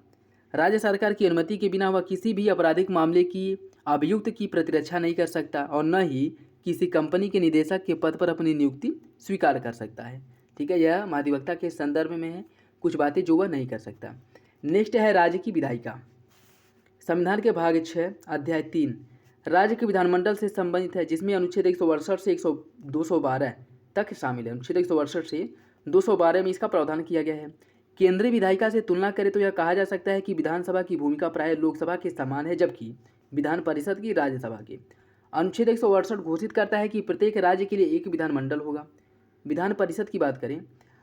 S1: राज्य सरकार की अनुमति के बिना वह किसी भी आपराधिक मामले की अभियुक्त की प्रतिरक्षा नहीं कर सकता और न ही किसी कंपनी के निदेशक के पद पर अपनी नियुक्ति स्वीकार कर सकता है। ठीक है, यह महाधिवक्ता के संदर्भ में है, कुछ बातें जो वह नहीं कर सकता। नेक्स्ट है राज्य की विधायिका। संविधान के भाग 6 अध्याय 3 राज्य के विधानमंडल से संबंधित है, जिसमें अनुच्छेद 168 से 212 तक शामिल है। अनुच्छेद 168 से 212 में इसका प्रावधान किया गया है। केंद्रीय विधायिका से तुलना करें तो यह कहा जा सकता है कि विधानसभा की भूमिका प्राय लोकसभा के समान है, जबकि विधान परिषद की राज्यसभा के। अनुच्छेद 168 घोषित करता है कि प्रत्येक राज्य के लिए एक विधानमंडल होगा। विधान परिषद की बात करें,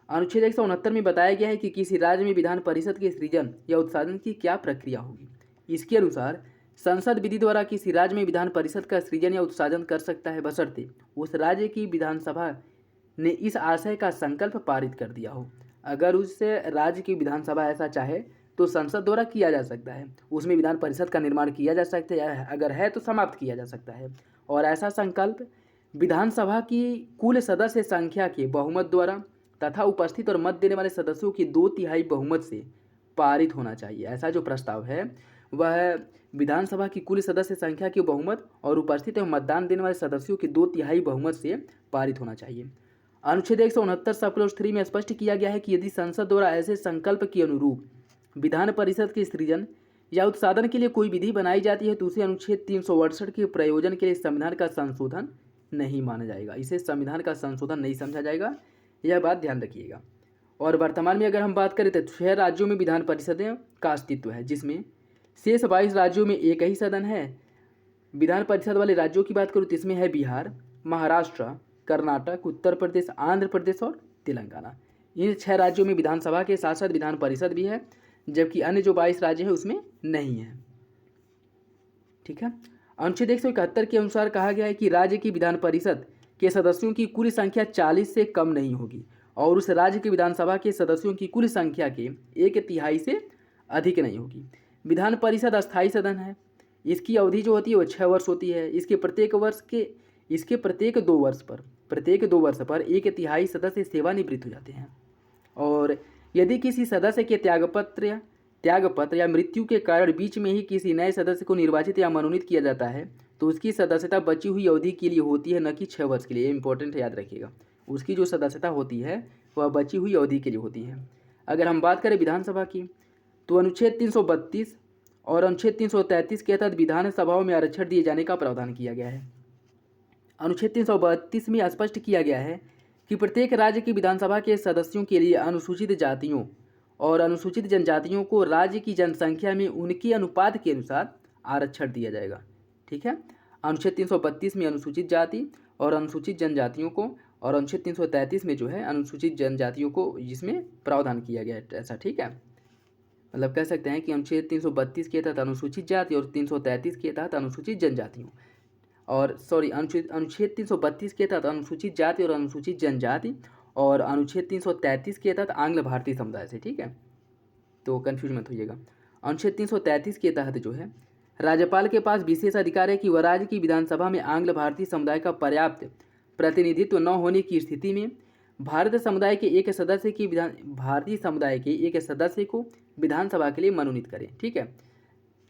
S1: अनुच्छेद 169 में बताया गया है कि किसी राज्य में विधान परिषद के सृजन या उत्साधन की क्या प्रक्रिया होगी। इसके अनुसार संसद विधि द्वारा किसी राज्य में विधान परिषद का सृजन या उत्साधन कर सकता है, बशर्ते उस राज्य की विधानसभा ने इस आशय का संकल्प पारित कर दिया हो। अगर उस राज्य की विधानसभा ऐसा चाहे तो संसद द्वारा किया जा सकता है। उसमें विधान परिषद का निर्माण किया जा सकता है, अगर है तो समाप्त किया जा सकता है। और ऐसा संकल्प विधानसभा की कुल सदस्य संख्या के बहुमत द्वारा तथा उपस्थित और मत देने वाले सदस्यों की 2/3 बहुमत से पारित होना चाहिए। ऐसा जो प्रस्ताव है वह विधानसभा की कुल सदस्य संख्या के बहुमत और उपस्थित एवं मतदान देने वाले सदस्यों की 2/3 बहुमत से पारित होना चाहिए। अनुच्छेद 169 सब क्लॉज 3 में स्पष्ट किया गया है कि यदि संसद द्वारा ऐसे संकल्प के अनुरूप विधान परिषद के सृजन या उत्साधन के लिए कोई विधि बनाई जाती है तो उसे अनुच्छेद 368 के प्रयोजन के लिए संविधान का संशोधन नहीं माना जाएगा। इसे संविधान का संशोधन नहीं समझा जाएगा, यह बात ध्यान रखिएगा। और वर्तमान में अगर हम बात करें तो 6 राज्यों में विधान परिषदें का अस्तित्व है, जिसमें शेष 22 राज्यों में एक ही सदन है। विधान परिषद वाले राज्यों की बात करूँ तो इसमें है बिहार, महाराष्ट्र, कर्नाटक, उत्तर प्रदेश, आंध्र प्रदेश और तेलंगाना। इन 6 राज्यों में विधानसभा के साथ साथ विधान परिषद भी है, जबकि अन्य जो 22 राज्य हैं उसमें नहीं है। ठीक है। अनुच्छेद 171 के अनुसार कहा गया है कि राज्य की विधान परिषद के सदस्यों की कुल संख्या 40 से कम नहीं होगी और उस राज्य की विधानसभा के सदस्यों की कुल संख्या के 1/3 से अधिक नहीं होगी। विधान परिषद अस्थायी सदन है। इसकी अवधि जो होती है वो 6 वर्ष होती है। इसके प्रत्येक 2 वर्ष पर 1/3 सदस्य सेवानिवृत्त हो जाते हैं। और यदि किसी सदस्य के त्यागपत्र या मृत्यु के कारण बीच में ही किसी नए सदस्य को निर्वाचित या मनोनीत किया जाता है तो उसकी सदस्यता बची हुई अवधि के लिए होती है, न कि 6 वर्ष के लिए। इंपॉर्टेंट है, याद रखिएगा। उसकी जो सदस्यता होती है वह बची हुई अवधि के लिए होती है। अगर हम बात करें विधानसभा की तो अनुच्छेद 332 और अनुच्छेद 333 के तहत विधानसभाओं में आरक्षण दिए जाने का प्रावधान किया गया है। अनुच्छेद 332 में स्पष्ट किया गया है कि प्रत्येक राज्य की विधानसभा के सदस्यों के लिए अनुसूचित जातियों और अनुसूचित जनजातियों को राज्य की जनसंख्या में उनके अनुपात के अनुसार आरक्षण दिया जाएगा। ठीक है। अनुच्छेद 332 में अनुसूचित जाति और अनुसूचित जनजातियों को, और अनुच्छेद 333 में जो है अनुसूचित जनजातियों को, जिसमें प्रावधान किया गया है ऐसा। ठीक है। मतलब कह सकते हैं कि अनुच्छेद 332 के तहत अनुसूचित जाति और 333 के तहत अनुसूचित जनजातियों, और अनुच्छेद 332 के तहत अनुसूचित जाति और अनुसूचित जनजाति, और अनुच्छेद 333 के तहत आंग्ल भारतीय समुदाय से। ठीक है, तो कन्फ्यूज मत होइएगा। अनुच्छेद 333 के तहत जो है राज्यपाल के पास विशेष अधिकार है कि वह राज्य की विधानसभा में आंग्ल भारतीय समुदाय का पर्याप्त प्रतिनिधित्व न होने की स्थिति में भारतीय समुदाय के एक सदस्य को विधानसभा के लिए मनोनीत करें। ठीक है।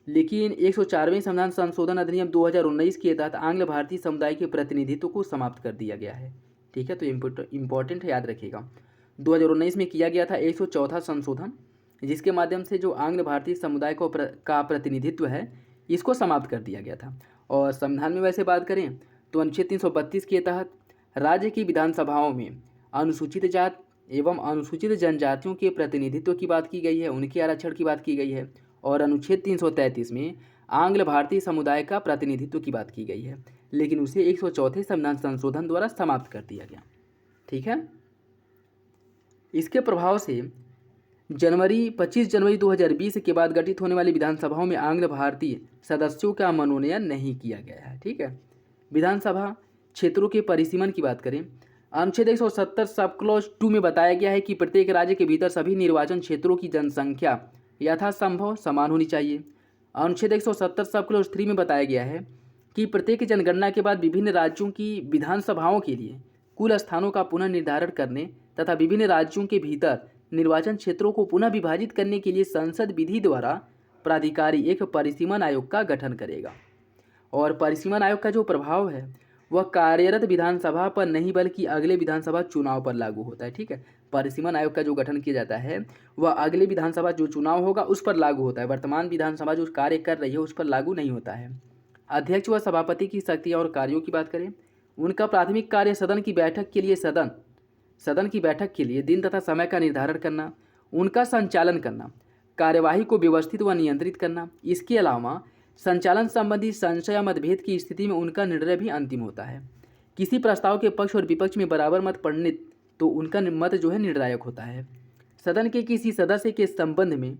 S1: लेकिन 104वें संविधान संशोधन अधिनियम 2019 के तहत आंग्ल भारतीय समुदाय के प्रतिनिधित्व को समाप्त कर दिया गया है। ठीक है, तो इम्पोर्टेंट है, याद रखिएगा। 2019 में किया गया था 104वां संशोधन, जिसके माध्यम से जो आंग्ल भारतीय समुदाय का प्रतिनिधित्व है इसको समाप्त कर दिया गया था। और संविधान में वैसे बात करें तो अनुच्छेद 332 के तहत राज्य की विधानसभाओं में अनुसूचित जात एवं अनुसूचित जनजातियों के प्रतिनिधित्व की बात की गई है, उनके आरक्षण की बात की गई है। और अनुच्छेद 333 में आंग्ल भारतीय समुदाय का प्रतिनिधित्व की बात की गई है, लेकिन उसे 104वें संविधान संशोधन द्वारा समाप्त कर दिया गया। ठीक है। इसके प्रभाव से 25 जनवरी 2020 के बाद गठित होने वाली विधानसभाओं में आंग्ल भारतीय सदस्यों का मनोनयन नहीं किया गया है। ठीक है। विधानसभा क्षेत्रों के परिसीमन की बात करें, अनुच्छेद 170 सब क्लॉज 2 में बताया गया है कि प्रत्येक राज्य के भीतर सभी निर्वाचन क्षेत्रों की जनसंख्या यथासंभव समान होनी चाहिए। अनुच्छेद 170 सब क्लॉज 3 में बताया गया है कि प्रत्येक जनगणना के बाद विभिन्न राज्यों की विधानसभाओं के लिए कुल स्थानों का पुनः निर्धारण करने तथा विभिन्न राज्यों के भीतर निर्वाचन क्षेत्रों को पुनः विभाजित करने के लिए संसद विधि द्वारा प्राधिकारी एक परिसीमन आयोग का गठन करेगा। और परिसीमन आयोग का जो प्रभाव है वह कार्यरत विधानसभा पर नहीं बल्कि अगले विधानसभा चुनाव पर लागू होता है। ठीक है। परिसीमन आयोग का जो गठन किया जाता है वह अगले विधानसभा जो चुनाव होगा उस पर लागू होता है। वर्तमान विधानसभा जो कार्य कर रही है उस पर लागू नहीं होता है। अध्यक्ष व सभापति की शक्तियाँ और कार्यों की बात करें, उनका प्राथमिक कार्य सदन की बैठक के लिए दिन तथा समय का निर्धारण करना, उनका संचालन करना, कार्यवाही को व्यवस्थित व नियंत्रित करना। इसके अलावा संचालन संबंधी संशय या मतभेद की स्थिति में उनका निर्णय भी अंतिम होता है। किसी प्रस्ताव के पक्ष और विपक्ष में बराबर मत पड़ने तो उनका मत जो है निर्णायक होता है। सदन के किसी सदस्य के संबंध में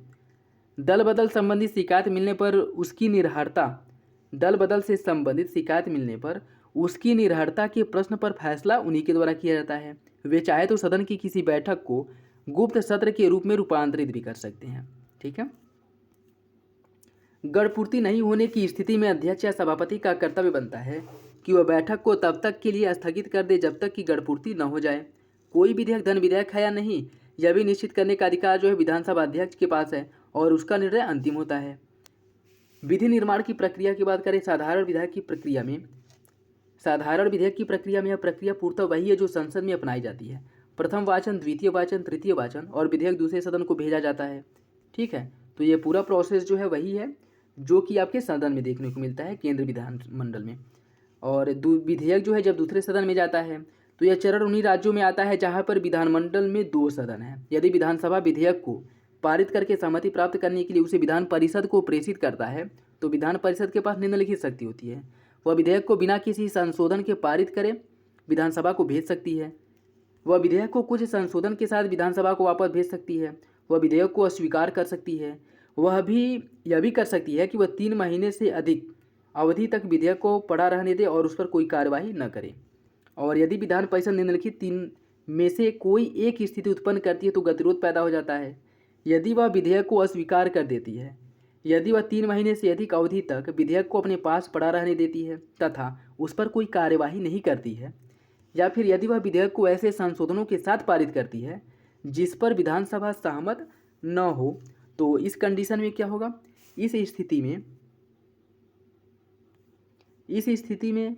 S1: दल बदल से संबंधित शिकायत मिलने पर उसकी निर्भरता के प्रश्न पर फैसला उन्हीं के द्वारा किया जाता है। वे चाहे तो सदन की किसी बैठक को गुप्त सत्र के रूप में रूपांतरित भी कर सकते हैं। ठीक है। गढ़पूर्ति नहीं होने की स्थिति में अध्यक्ष या सभापति का कर्तव्य बनता है कि वह बैठक को तब तक के लिए स्थगित कर दे जब तक कि गढ़पूर्ति न हो जाए। कोई विधेयक धन विधेयक है या नहीं, यह भी निश्चित करने का अधिकार जो है विधानसभा अध्यक्ष के पास है और उसका निर्णय अंतिम होता है। विधि निर्माण की प्रक्रिया की बात करें, साधारण विधेयक की प्रक्रिया में यह प्रक्रिया पूर्णतः वही है जो संसद में अपनाई जाती है। प्रथम वाचन, द्वितीय वाचन, तृतीय वाचन और विधेयक दूसरे सदन को भेजा जाता है। ठीक है, तो ये पूरा प्रोसेस जो है वही है जो कि आपके सदन में देखने को मिलता है, केंद्र विधानमंडल में। और विधेयक जो है जब दूसरे सदन में जाता है तो यह चरण उन्हीं राज्यों में आता है जहाँ पर विधानमंडल में 2 सदन है। यदि विधानसभा विधेयक को पारित करके सहमति प्राप्त करने के लिए उसे विधान परिषद को प्रेषित करता है तो विधान परिषद के पास निम्नलिखित शक्ति होती है। वह विधेयक को बिना किसी संशोधन के पारित करे विधानसभा को भेज सकती है। वह विधेयक को कुछ संशोधन के साथ विधानसभा को वापस भेज सकती है। वह विधेयक को अस्वीकार कर सकती है। यह भी कर सकती है कि वह 3 महीने से अधिक अवधि तक विधेयक को पड़ा रहने दे और उस पर कोई कार्यवाही न करे। और यदि विधान परिषद निम्नलिखित 3 में से कोई एक स्थिति उत्पन्न करती है तो गतिरोध पैदा हो जाता है। यदि वह विधेयक को अस्वीकार कर देती है, यदि वह 3 महीने से अधिक अवधि तक विधेयक को अपने पास पड़ा रहने देती है तथा उस पर कोई कार्यवाही नहीं करती है, या फिर यदि वह विधेयक को ऐसे संशोधनों के साथ पारित करती है जिस पर विधानसभा सहमत न हो, तो इस कंडीशन में क्या होगा, इस स्थिति में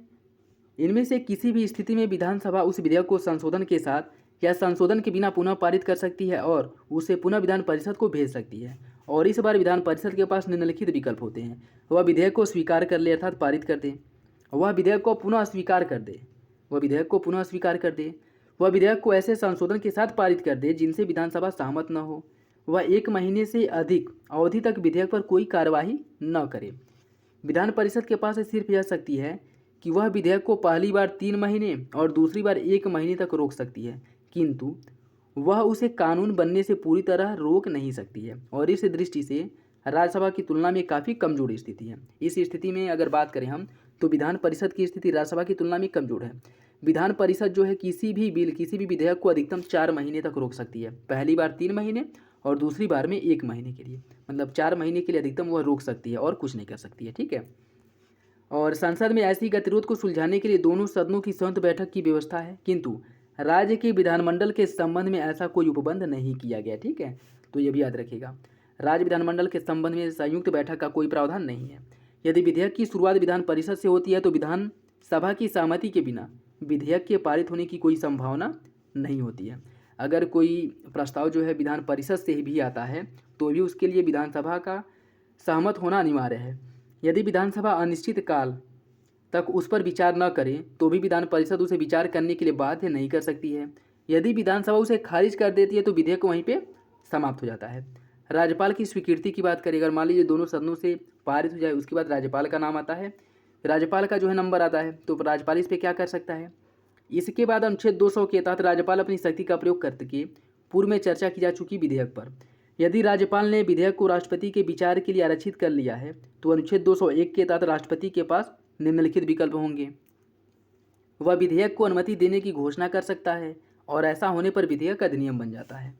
S1: इनमें से किसी भी स्थिति में विधानसभा उस विधेयक को संशोधन के साथ या संशोधन के बिना पुनः पारित कर सकती है और उसे पुनः विधान परिषद को भेज सकती है। और इस बार विधान परिषद के पास निम्नलिखित विकल्प होते हैं। वह विधेयक को स्वीकार कर ले अर्थात पारित कर दे, वह विधेयक को पुनः स्वीकार कर दे, वह विधेयक को ऐसे संशोधन के साथ पारित कर दे जिनसे विधानसभा सहमत न हो, वह 1 महीने से अधिक अवधि तक विधेयक पर कोई कार्यवाही न करे। विधान परिषद के पास सिर्फ यह शक्ति है कि वह विधेयक को पहली बार 3 महीने और दूसरी बार 1 महीने तक रोक सकती है, किंतु वह उसे कानून बनने से पूरी तरह रोक नहीं सकती है। और इस दृष्टि से राज्यसभा की तुलना में काफ़ी कमजोर स्थिति है। इस स्थिति में अगर बात करें हम तो विधान परिषद की स्थिति राज्यसभा की तुलना में कमजोर है। विधान परिषद जो है किसी भी विधेयक को अधिकतम 4 महीने तक रोक सकती है, पहली बार 3 महीने और दूसरी बार में 1 महीने के लिए, मतलब 4 महीने के लिए अधिकतम वह रोक सकती है और कुछ नहीं कर सकती है। ठीक है, और संसद में ऐसी गतिरोध को सुलझाने के लिए दोनों सदनों की संयुक्त बैठक की व्यवस्था है, किंतु राज्य के विधानमंडल के संबंध में ऐसा कोई उपबंध नहीं किया गया। ठीक है, तो ये भी याद रखिएगा, राज्य विधानमंडल के संबंध में संयुक्त बैठक का कोई प्रावधान नहीं है। यदि विधेयक की शुरुआत विधान परिषद से होती है तो विधानसभा की सहमति के बिना विधेयक के पारित होने की कोई संभावना नहीं होती है। अगर कोई प्रस्ताव जो है विधान परिषद से भी आता है तो भी उसके लिए विधानसभा का सहमत होना अनिवार्य है। यदि विधानसभा अनिश्चित काल तक उस पर विचार न करे तो भी विधान परिषद उसे विचार करने के लिए बाध्य नहीं कर सकती है। यदि विधानसभा उसे खारिज कर देती है तो विधेयक वहीं पे समाप्त हो जाता है। राज्यपाल की स्वीकृति की बात करें, अगर मान लीजिए दोनों सदनों से पारित हो जाए उसके बाद राज्यपाल का नाम आता है, राज्यपाल का जो है नंबर आता है, तो राज्यपाल इस पर क्या कर सकता है। इसके बाद अनुच्छेद 200 के तहत राज्यपाल अपनी शक्ति का प्रयोग करके पूर्व में चर्चा की जा चुकी विधेयक पर यदि राज्यपाल ने विधेयक को राष्ट्रपति के विचार के लिए आरक्षित कर लिया है तो अनुच्छेद 201 के तहत राष्ट्रपति के पास निम्नलिखित विकल्प होंगे। वह विधेयक को अनुमति देने की घोषणा कर सकता है और ऐसा होने पर विधेयक अधिनियम बन जाता है।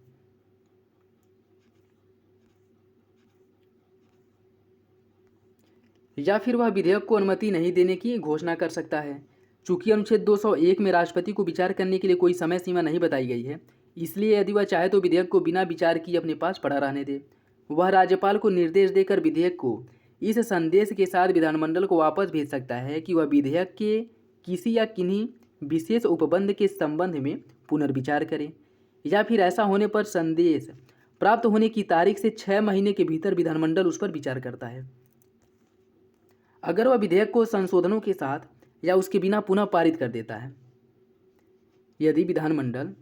S1: या फिर वह विधेयक को अनुमति नहीं देने की घोषणा कर सकता है। चूंकि अनुच्छेद 201 में राष्ट्रपति को विचार करने के लिए कोई समय सीमा नहीं बताई गई है, इसलिए यदि वह चाहे तो विधेयक को बिना विचार किए अपने पास पड़ा रहने दे। वह राज्यपाल को निर्देश देकर विधेयक को इस संदेश के साथ विधानमंडल को वापस भेज सकता है कि वह विधेयक के किसी या किन्हीं विशेष उपबंध के संबंध में पुनर्विचार करे, या फिर ऐसा होने पर संदेश प्राप्त होने की तारीख से 6 महीने के भीतर विधानमंडल उस पर विचार करता है। अगर वह विधेयक को संशोधनों के साथ या उसके बिना पुनः पारित कर देता है, यदि विधानमंडल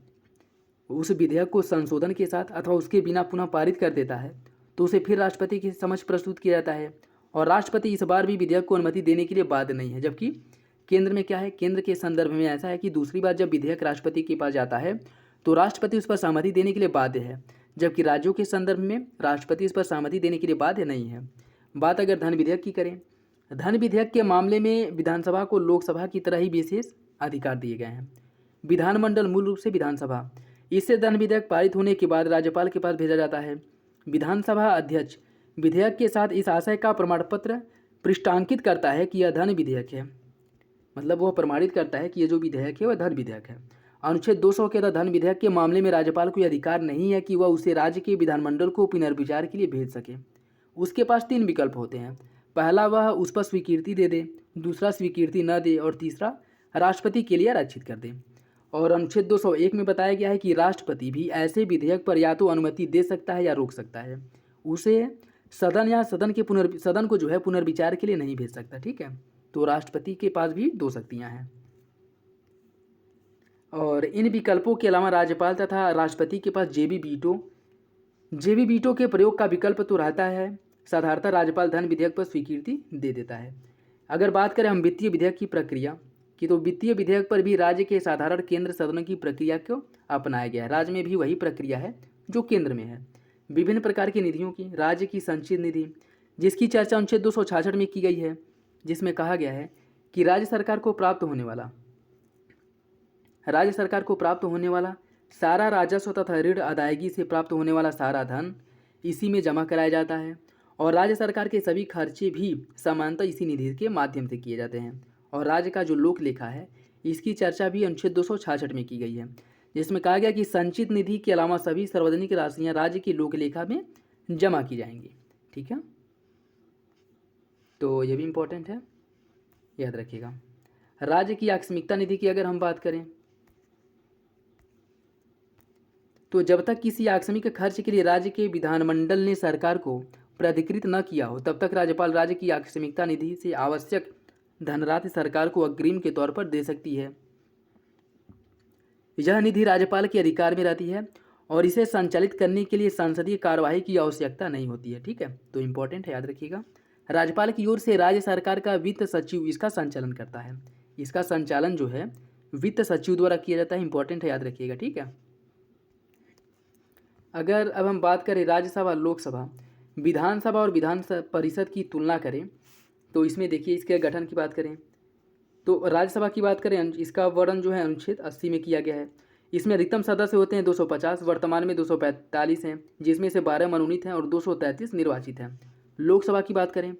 S1: उस विधेयक को संशोधन के साथ अथवा उसके बिना पुनः पारित कर देता है तो उसे फिर राष्ट्रपति के समक्ष प्रस्तुत किया जाता है और राष्ट्रपति इस बार भी विधेयक को अनुमति देने के लिए बाध्य नहीं है। जबकि केंद्र में क्या है, केंद्र के संदर्भ में ऐसा है कि दूसरी बार जब विधेयक राष्ट्रपति के पास जाता है तो राष्ट्रपति उस पर सहमति देने के लिए बाध्य है, जबकि राज्यों के संदर्भ में राष्ट्रपति इस पर सहमति देने के लिए बाध्य नहीं है। बात अगर धन विधेयक की करें, धन विधेयक के मामले में विधानसभा को लोकसभा की तरह ही विशेष अधिकार दिए गए हैं। विधानमंडल मूल रूप से विधानसभा, इससे धन विधेयक पारित होने के बाद राज्यपाल के पास भेजा जाता है। विधानसभा अध्यक्ष विधेयक के साथ इस आशय का प्रमाण पत्र पृष्ठांकित करता है कि यह धन विधेयक है, मतलब वह प्रमाणित करता है कि ये जो विधेयक है वह धन विधेयक है। अनुच्छेद 200 के तहत धन विधेयक के मामले में राज्यपाल को यह अधिकार नहीं है कि वह उसे राज्य के विधानमंडल को पुनर्विचार के लिए भेज सके। उसके पास 3 विकल्प होते हैं। पहला, वह उस पर स्वीकृति दे दे, दूसरा स्वीकृति न दे और तीसरा राष्ट्रपति के लिए आरक्षित कर दे। और अनुच्छेद 201 में बताया गया है कि राष्ट्रपति भी ऐसे विधेयक पर या तो अनुमति दे सकता है या रोक सकता है, उसे सदन या सदन को जो है पुनर्विचार के लिए नहीं भेज सकता। ठीक है, तो राष्ट्रपति के पास भी 2 शक्तियाँ हैं। और इन विकल्पों के अलावा राज्यपाल तथा राष्ट्रपति के पास जेबी वीटो के प्रयोग का विकल्प तो रहता है। साधारणतः राज्यपाल धन विधेयक पर स्वीकृति दे देता है। अगर बात करें हम वित्तीय विधेयक की प्रक्रिया की, तो वित्तीय विधेयक पर भी राज्य के साधारण केंद्र सदनों की प्रक्रिया को अपनाया गया है। राज्य में भी वही प्रक्रिया है जो केंद्र में है। विभिन्न प्रकार की निधियों की, राज्य की संचित निधि जिसकी चर्चा अनुच्छेद 266 में की गई है, जिसमें कहा गया है कि राज्य सरकार को प्राप्त होने वाला सारा राजस्व तथा ऋण अदायगी से प्राप्त होने वाला सारा धन इसी में जमा कराया जाता है और राज्य सरकार के सभी खर्चे भी समानतः इसी निधि के माध्यम से किए जाते हैं। और राज्य का जो लोक लेखा है, इसकी चर्चा भी अनुच्छेद 266 में की गई है, जिसमें कहा गया कि संचित निधि के अलावा सभी सार्वजनिक राशियां राज्य की लोक लेखा में जमा की जाएंगी। ठीक है, तो ये भी इम्पोर्टेंट है, याद रखिएगा। राज्य की आकस्मिकता निधि की अगर हम बात करें, तो जब तक किसी आकस्मिक खर्च के लिए राज्य के विधानमंडल ने सरकार को प्राधिकृत न किया हो, तब तक राज्यपाल राज्य की आकस्मिकता निधि से आवश्यक धनराशि सरकार को अग्रिम के तौर पर दे सकती है। यह निधि राज्यपाल के अधिकार में रहती है और इसे संचालित करने के लिए संसदीय कार्यवाही की आवश्यकता नहीं होती है। ठीक है, तो इम्पोर्टेंट है, याद रखिएगा। राज्यपाल की ओर से राज्य सरकार का वित्त सचिव इसका संचालन करता है। इसका संचालन जो है वित्त सचिव द्वारा किया जाता है। इंपॉर्टेंट है, याद रखिएगा। ठीक है, अगर अब हम बात करें राज्यसभा, लोकसभा, विधानसभा और विधान परिषद की तुलना करें, तो इसमें देखिए इसके गठन की बात करें तो राज्यसभा की बात करें, इसका वर्णन जो है अनुच्छेद 80 में किया गया है। इसमें अधिकतम सदस्य होते हैं 250, वर्तमान में 245 हैं, जिसमें से 12 मनोनीत हैं और 233 निर्वाचित हैं। लोकसभा की बात करें,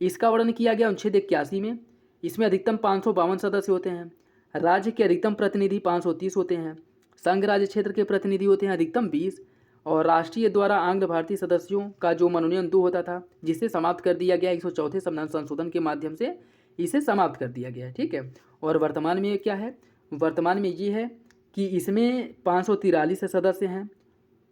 S1: इसका वर्णन किया गया अनुच्छेद 81 में। इसमें अधिकतम 552 सदस्य होते हैं। राज्य के अधिकतम प्रतिनिधि 530 होते हैं। संघ राज्य क्षेत्र के प्रतिनिधि होते हैं अधिकतम 20 और राष्ट्रीय द्वारा आंग्ल भारतीय सदस्यों का जो मनोनयन 2 होता था, जिसे समाप्त कर दिया गया 104 संविधान संशोधन के माध्यम से इसे समाप्त कर दिया गया है। ठीक है, और वर्तमान में क्या है, वर्तमान में ये है कि इसमें 543 सदस्य हैं।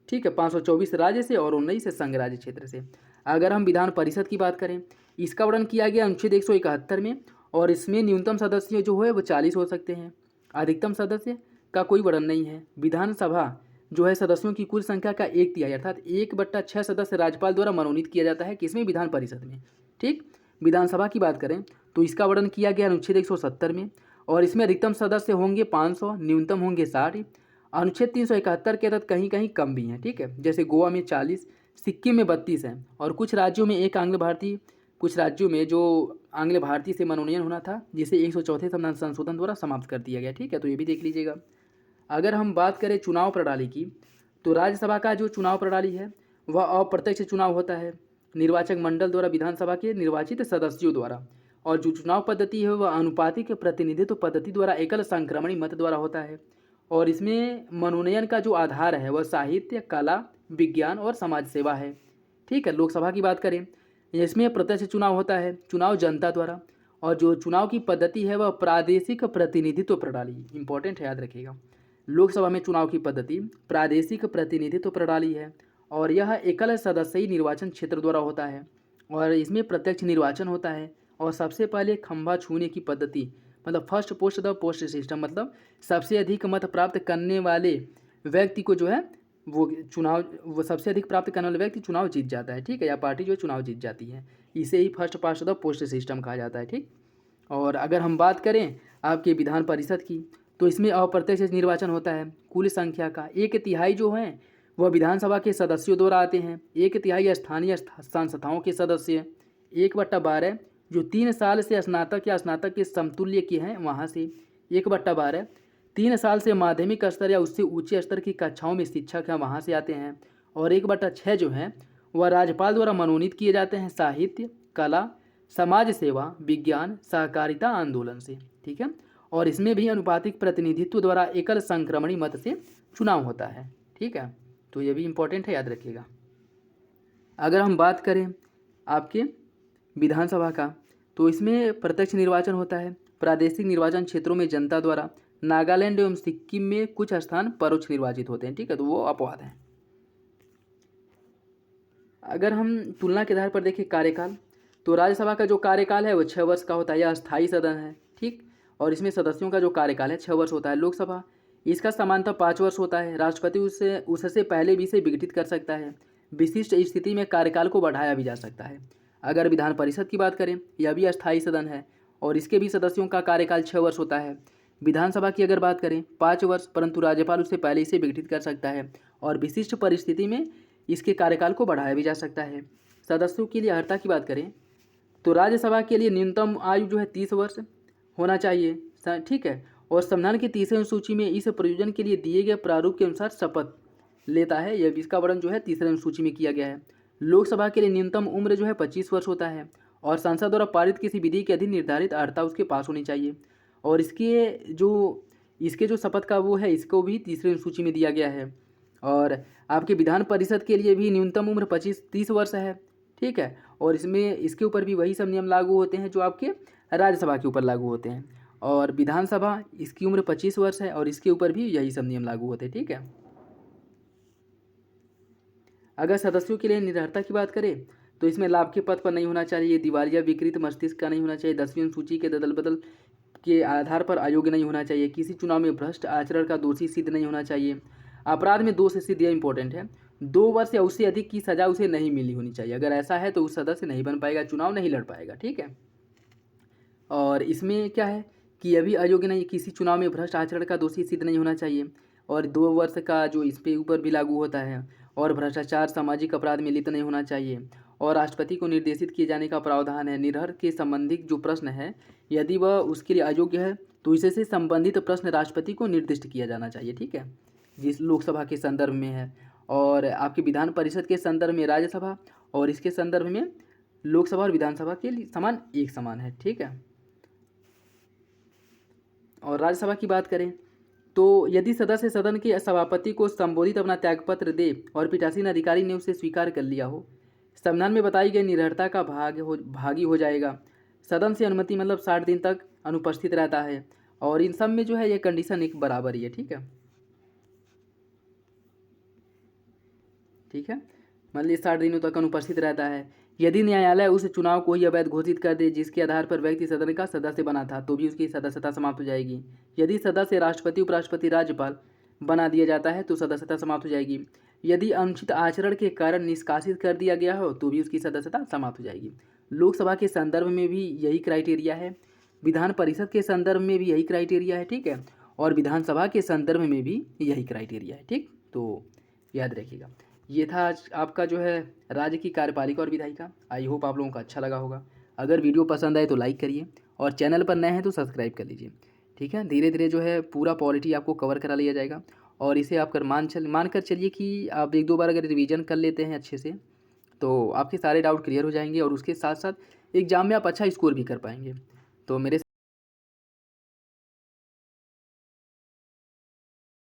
S1: ठीक है, 524 राज्य से और 19 संघ राज्य क्षेत्र से। अगर हम विधान परिषद की बात करें, इसका वर्णन किया गया अनुच्छेद 171 में और इसमें न्यूनतम सदस्य जो है वो 40 हो सकते हैं। अधिकतम सदस्य का कोई वर्णन नहीं है। विधानसभा जो है सदस्यों की कुल संख्या का 1/3 अर्थात 1/6 सदस्य राज्यपाल द्वारा मनोनीत किया जाता है। किसमें? विधान परिषद में। ठीक, विधानसभा की बात करें तो इसका वर्णन किया गया अनुच्छेद 170 में और इसमें अधिकतम सदस्य होंगे 500, न्यूनतम होंगे 60। अनुच्छेद 371 के तहत कहीं कहीं कम भी हैं। ठीक है, जैसे गोवा में 40, सिक्किम में 32 हैं और कुछ राज्यों में एक आंग्ल भारतीय, कुछ राज्यों में जो आंग्ल भारतीय से मनोनयन होना था, जिसे 104 संविधान संशोधन द्वारा समाप्त कर दिया गया। ठीक है, तो ये भी देख लीजिएगा। अगर हम बात करें चुनाव प्रणाली की, तो राज्यसभा का जो चुनाव प्रणाली है वह अप्रत्यक्ष चुनाव होता है निर्वाचक मंडल द्वारा विधानसभा के निर्वाचित सदस्यों द्वारा, और जो चुनाव पद्धति है वह अनुपातिक प्रतिनिधित्व पद्धति द्वारा एकल संक्रमणी मत द्वारा होता है। और इसमें मनोनयन का जो आधार है वह साहित्य, कला, विज्ञान और समाज सेवा है। ठीक है, लोकसभा की बात करें, इसमें प्रत्यक्ष चुनाव होता है, चुनाव जनता द्वारा, और जो चुनाव की पद्धति है वह प्रादेशिक प्रतिनिधित्व प्रणाली। इंपॉर्टेंट है, याद रखिएगा। लोकसभा में चुनाव की पद्धति प्रादेशिक प्रतिनिधित्व प्रणाली है और यह एकल सदस्यीय निर्वाचन क्षेत्र द्वारा होता है और इसमें प्रत्यक्ष निर्वाचन होता है। और सबसे पहले खंभा छूने की पद्धति, मतलब first post the post system, मतलब सबसे अधिक मत प्राप्त करने वाले व्यक्ति को जो है वो सबसे अधिक प्राप्त करने वाला व्यक्ति चुनाव जीत जाता है। ठीक है, या पार्टी जो है चुनाव जीत जाती है। इसे ही first past the post system कहा जाता है। ठीक, और अगर हम बात करें आपके विधान परिषद की, तो इसमें अप्रत्यक्ष निर्वाचन होता है। कुल संख्या का 1/3 जो है वह विधानसभा के सदस्यों द्वारा आते हैं, 1/3 स्थानीय संस्थाओं के सदस्य, 1/12 जो 3 साल से स्नातक या स्नातक के समतुल्य के हैं वहाँ से, 1/12 3 साल से माध्यमिक स्तर या उससे ऊंचे स्तर की कक्षाओं में शिक्षक हैं वहाँ से आते हैं, और 1/6 जो हैं वह राज्यपाल द्वारा मनोनीत किए जाते हैं साहित्य, कला, समाज सेवा, विज्ञान, सहकारिता आंदोलन से। ठीक है, और इसमें भी अनुपातिक प्रतिनिधित्व द्वारा एकल संक्रमणी मत से चुनाव होता है। ठीक है, तो ये भी इम्पोर्टेंट है, याद रखिएगा। अगर हम बात करें आपके विधानसभा का, तो इसमें प्रत्यक्ष निर्वाचन होता है। प्रादेशिक निर्वाचन क्षेत्रों में जनता द्वारा, नागालैंड एवं सिक्किम में कुछ स्थान परोक्ष निर्वाचित होते हैं। ठीक है, तो वो अपवाद हैं। अगर हम तुलना के आधार पर देखें कार्यकाल, तो राज्यसभा का जो कार्यकाल है वो 6 वर्ष का होता है। यह अस्थायी सदन है। ठीक, और इसमें सदस्यों का जो कार्यकाल है 6 वर्ष होता है। लोकसभा, इसका सामान्यतः 5 वर्ष होता है। राष्ट्रपति उससे पहले भी इसे विघटित कर सकता है। विशिष्ट स्थिति में कार्यकाल को बढ़ाया भी जा सकता है। अगर विधान परिषद की बात करें, यह भी अस्थायी सदन है और इसके भी सदस्यों का कार्यकाल 6 वर्ष होता है। विधानसभा की अगर बात करें 5 वर्ष, परंतु राज्यपाल उससे पहले इसे विघटित कर सकता है और विशिष्ट परिस्थिति में इसके कार्यकाल को बढ़ाया भी जा सकता है। सदस्यों की लिए अर्हता की बात करें, तो राज्यसभा के लिए न्यूनतम आयु जो है 30 वर्ष होना चाहिए। ठीक है, और संविधान की 30वीं अनुसूची में इस प्रयोजन के लिए दिए गए प्रारूप के अनुसार शपथ लेता है। यह इसका वर्णन जो है 30वीं अनुसूची में किया गया है। लोकसभा के लिए न्यूनतम उम्र जो है 25 वर्ष होता है और संसद द्वारा पारित किसी विधि के अधीन निर्धारित अर्हता उसके पास होनी चाहिए। और इसके जो शपथ का वो है, इसको भी 30वीं अनुसूची में दिया गया है। और आपके विधान परिषद के लिए भी न्यूनतम उम्र 30 वर्ष है। ठीक है, और इसके ऊपर भी वही सब नियम लागू होते हैं जो आपके राज्यसभा के ऊपर लागू होते हैं। और विधानसभा, इसकी उम्र 25 वर्ष है और इसके ऊपर भी यही सब नियम लागू होते हैं। ठीक है, अगर सदस्यों के लिए निरर्हता की बात करें, तो इसमें लाभ के पद पर नहीं होना चाहिए, दिवालिया विकृत मस्तिष्क का नहीं होना चाहिए, 10वीं अनुसूची के ददल बदल के आधार पर अयोग्य नहीं होना चाहिए, किसी चुनाव में भ्रष्ट आचरण का दोषी सिद्ध नहीं होना चाहिए, अपराध में 2 से सिद्ध, यह इंपॉर्टेंट है, 2 वर्ष या उससे अधिक की सजा उसे नहीं मिली होनी चाहिए। अगर ऐसा है तो उस सदस्य नहीं बन पाएगा, चुनाव नहीं लड़ पाएगा। ठीक है, और इसमें क्या है कि यह भी अयोग्य नहीं, किसी चुनाव में भ्रष्ट आचरण का दोषी सिद्ध नहीं होना चाहिए और 2 वर्ष का जो इस पे ऊपर भी लागू होता है। और भ्रष्टाचार, सामाजिक अपराध में लिप्त नहीं होना चाहिए और राष्ट्रपति को निर्देशित किए जाने का प्रावधान है। निरर्हर के संबंधित जो प्रश्न है, यदि वह उसके लिए अयोग्य है तो इससे संबंधित प्रश्न राष्ट्रपति को निर्दिष्ट किया जाना चाहिए। ठीक है, जिस लोकसभा के संदर्भ में है, और आपके विधान परिषद के संदर्भ में राज्यसभा और इसके संदर्भ में लोकसभा और विधानसभा के लिए एक समान है। ठीक है, और राज्यसभा की बात करें, तो यदि सदस्य सदन के सभापति को संबोधित अपना त्यागपत्र दे और पीठासीन अधिकारी ने उसे स्वीकार कर लिया हो, संविधान में बताई गई निरर्हता का भागी हो जाएगा। सदन से अनुमति मतलब 60 दिन तक अनुपस्थित रहता है और इन सब में जो है ये कंडीशन एक बराबर ही है। ठीक है, ठीक है, मतलब 60 दिनों तक अनुपस्थित रहता है। यदि न्यायालय उस चुनाव को ही अवैध घोषित कर दे जिसके आधार पर व्यक्ति सदन का सदस्य बना था, तो भी उसकी सदस्यता समाप्त हो जाएगी। यदि सदस्य राष्ट्रपति, उपराष्ट्रपति, राज्यपाल बना दिया जाता है तो सदस्यता समाप्त हो जाएगी। यदि अनुचित आचरण के कारण निष्कासित कर दिया गया हो तो भी उसकी सदस्यता समाप्त हो जाएगी। लोकसभा के संदर्भ में भी यही क्राइटेरिया है, विधान परिषद के संदर्भ में भी यही क्राइटेरिया है। ठीक है, और विधानसभा के संदर्भ में भी यही क्राइटेरिया है। ठीक, तो याद रखिएगा। ये था आज आपका जो है राज्य की कार्यपालिका और विधायिका। आई होप आप लोगों को अच्छा लगा होगा। अगर वीडियो पसंद आए तो लाइक करिए और चैनल पर नए हैं तो सब्सक्राइब कर लीजिए। ठीक है, धीरे धीरे जो है पूरा पॉलिटी आपको कवर करा लिया जाएगा और इसे आप मान कर चलिए कि आप 1-2 बार अगर रिवीजन कर लेते हैं अच्छे से तो आपके सारे डाउट क्लियर हो जाएंगे और उसके साथ साथ एग्जाम में आप अच्छा स्कोर भी कर पाएंगे। तो मेरे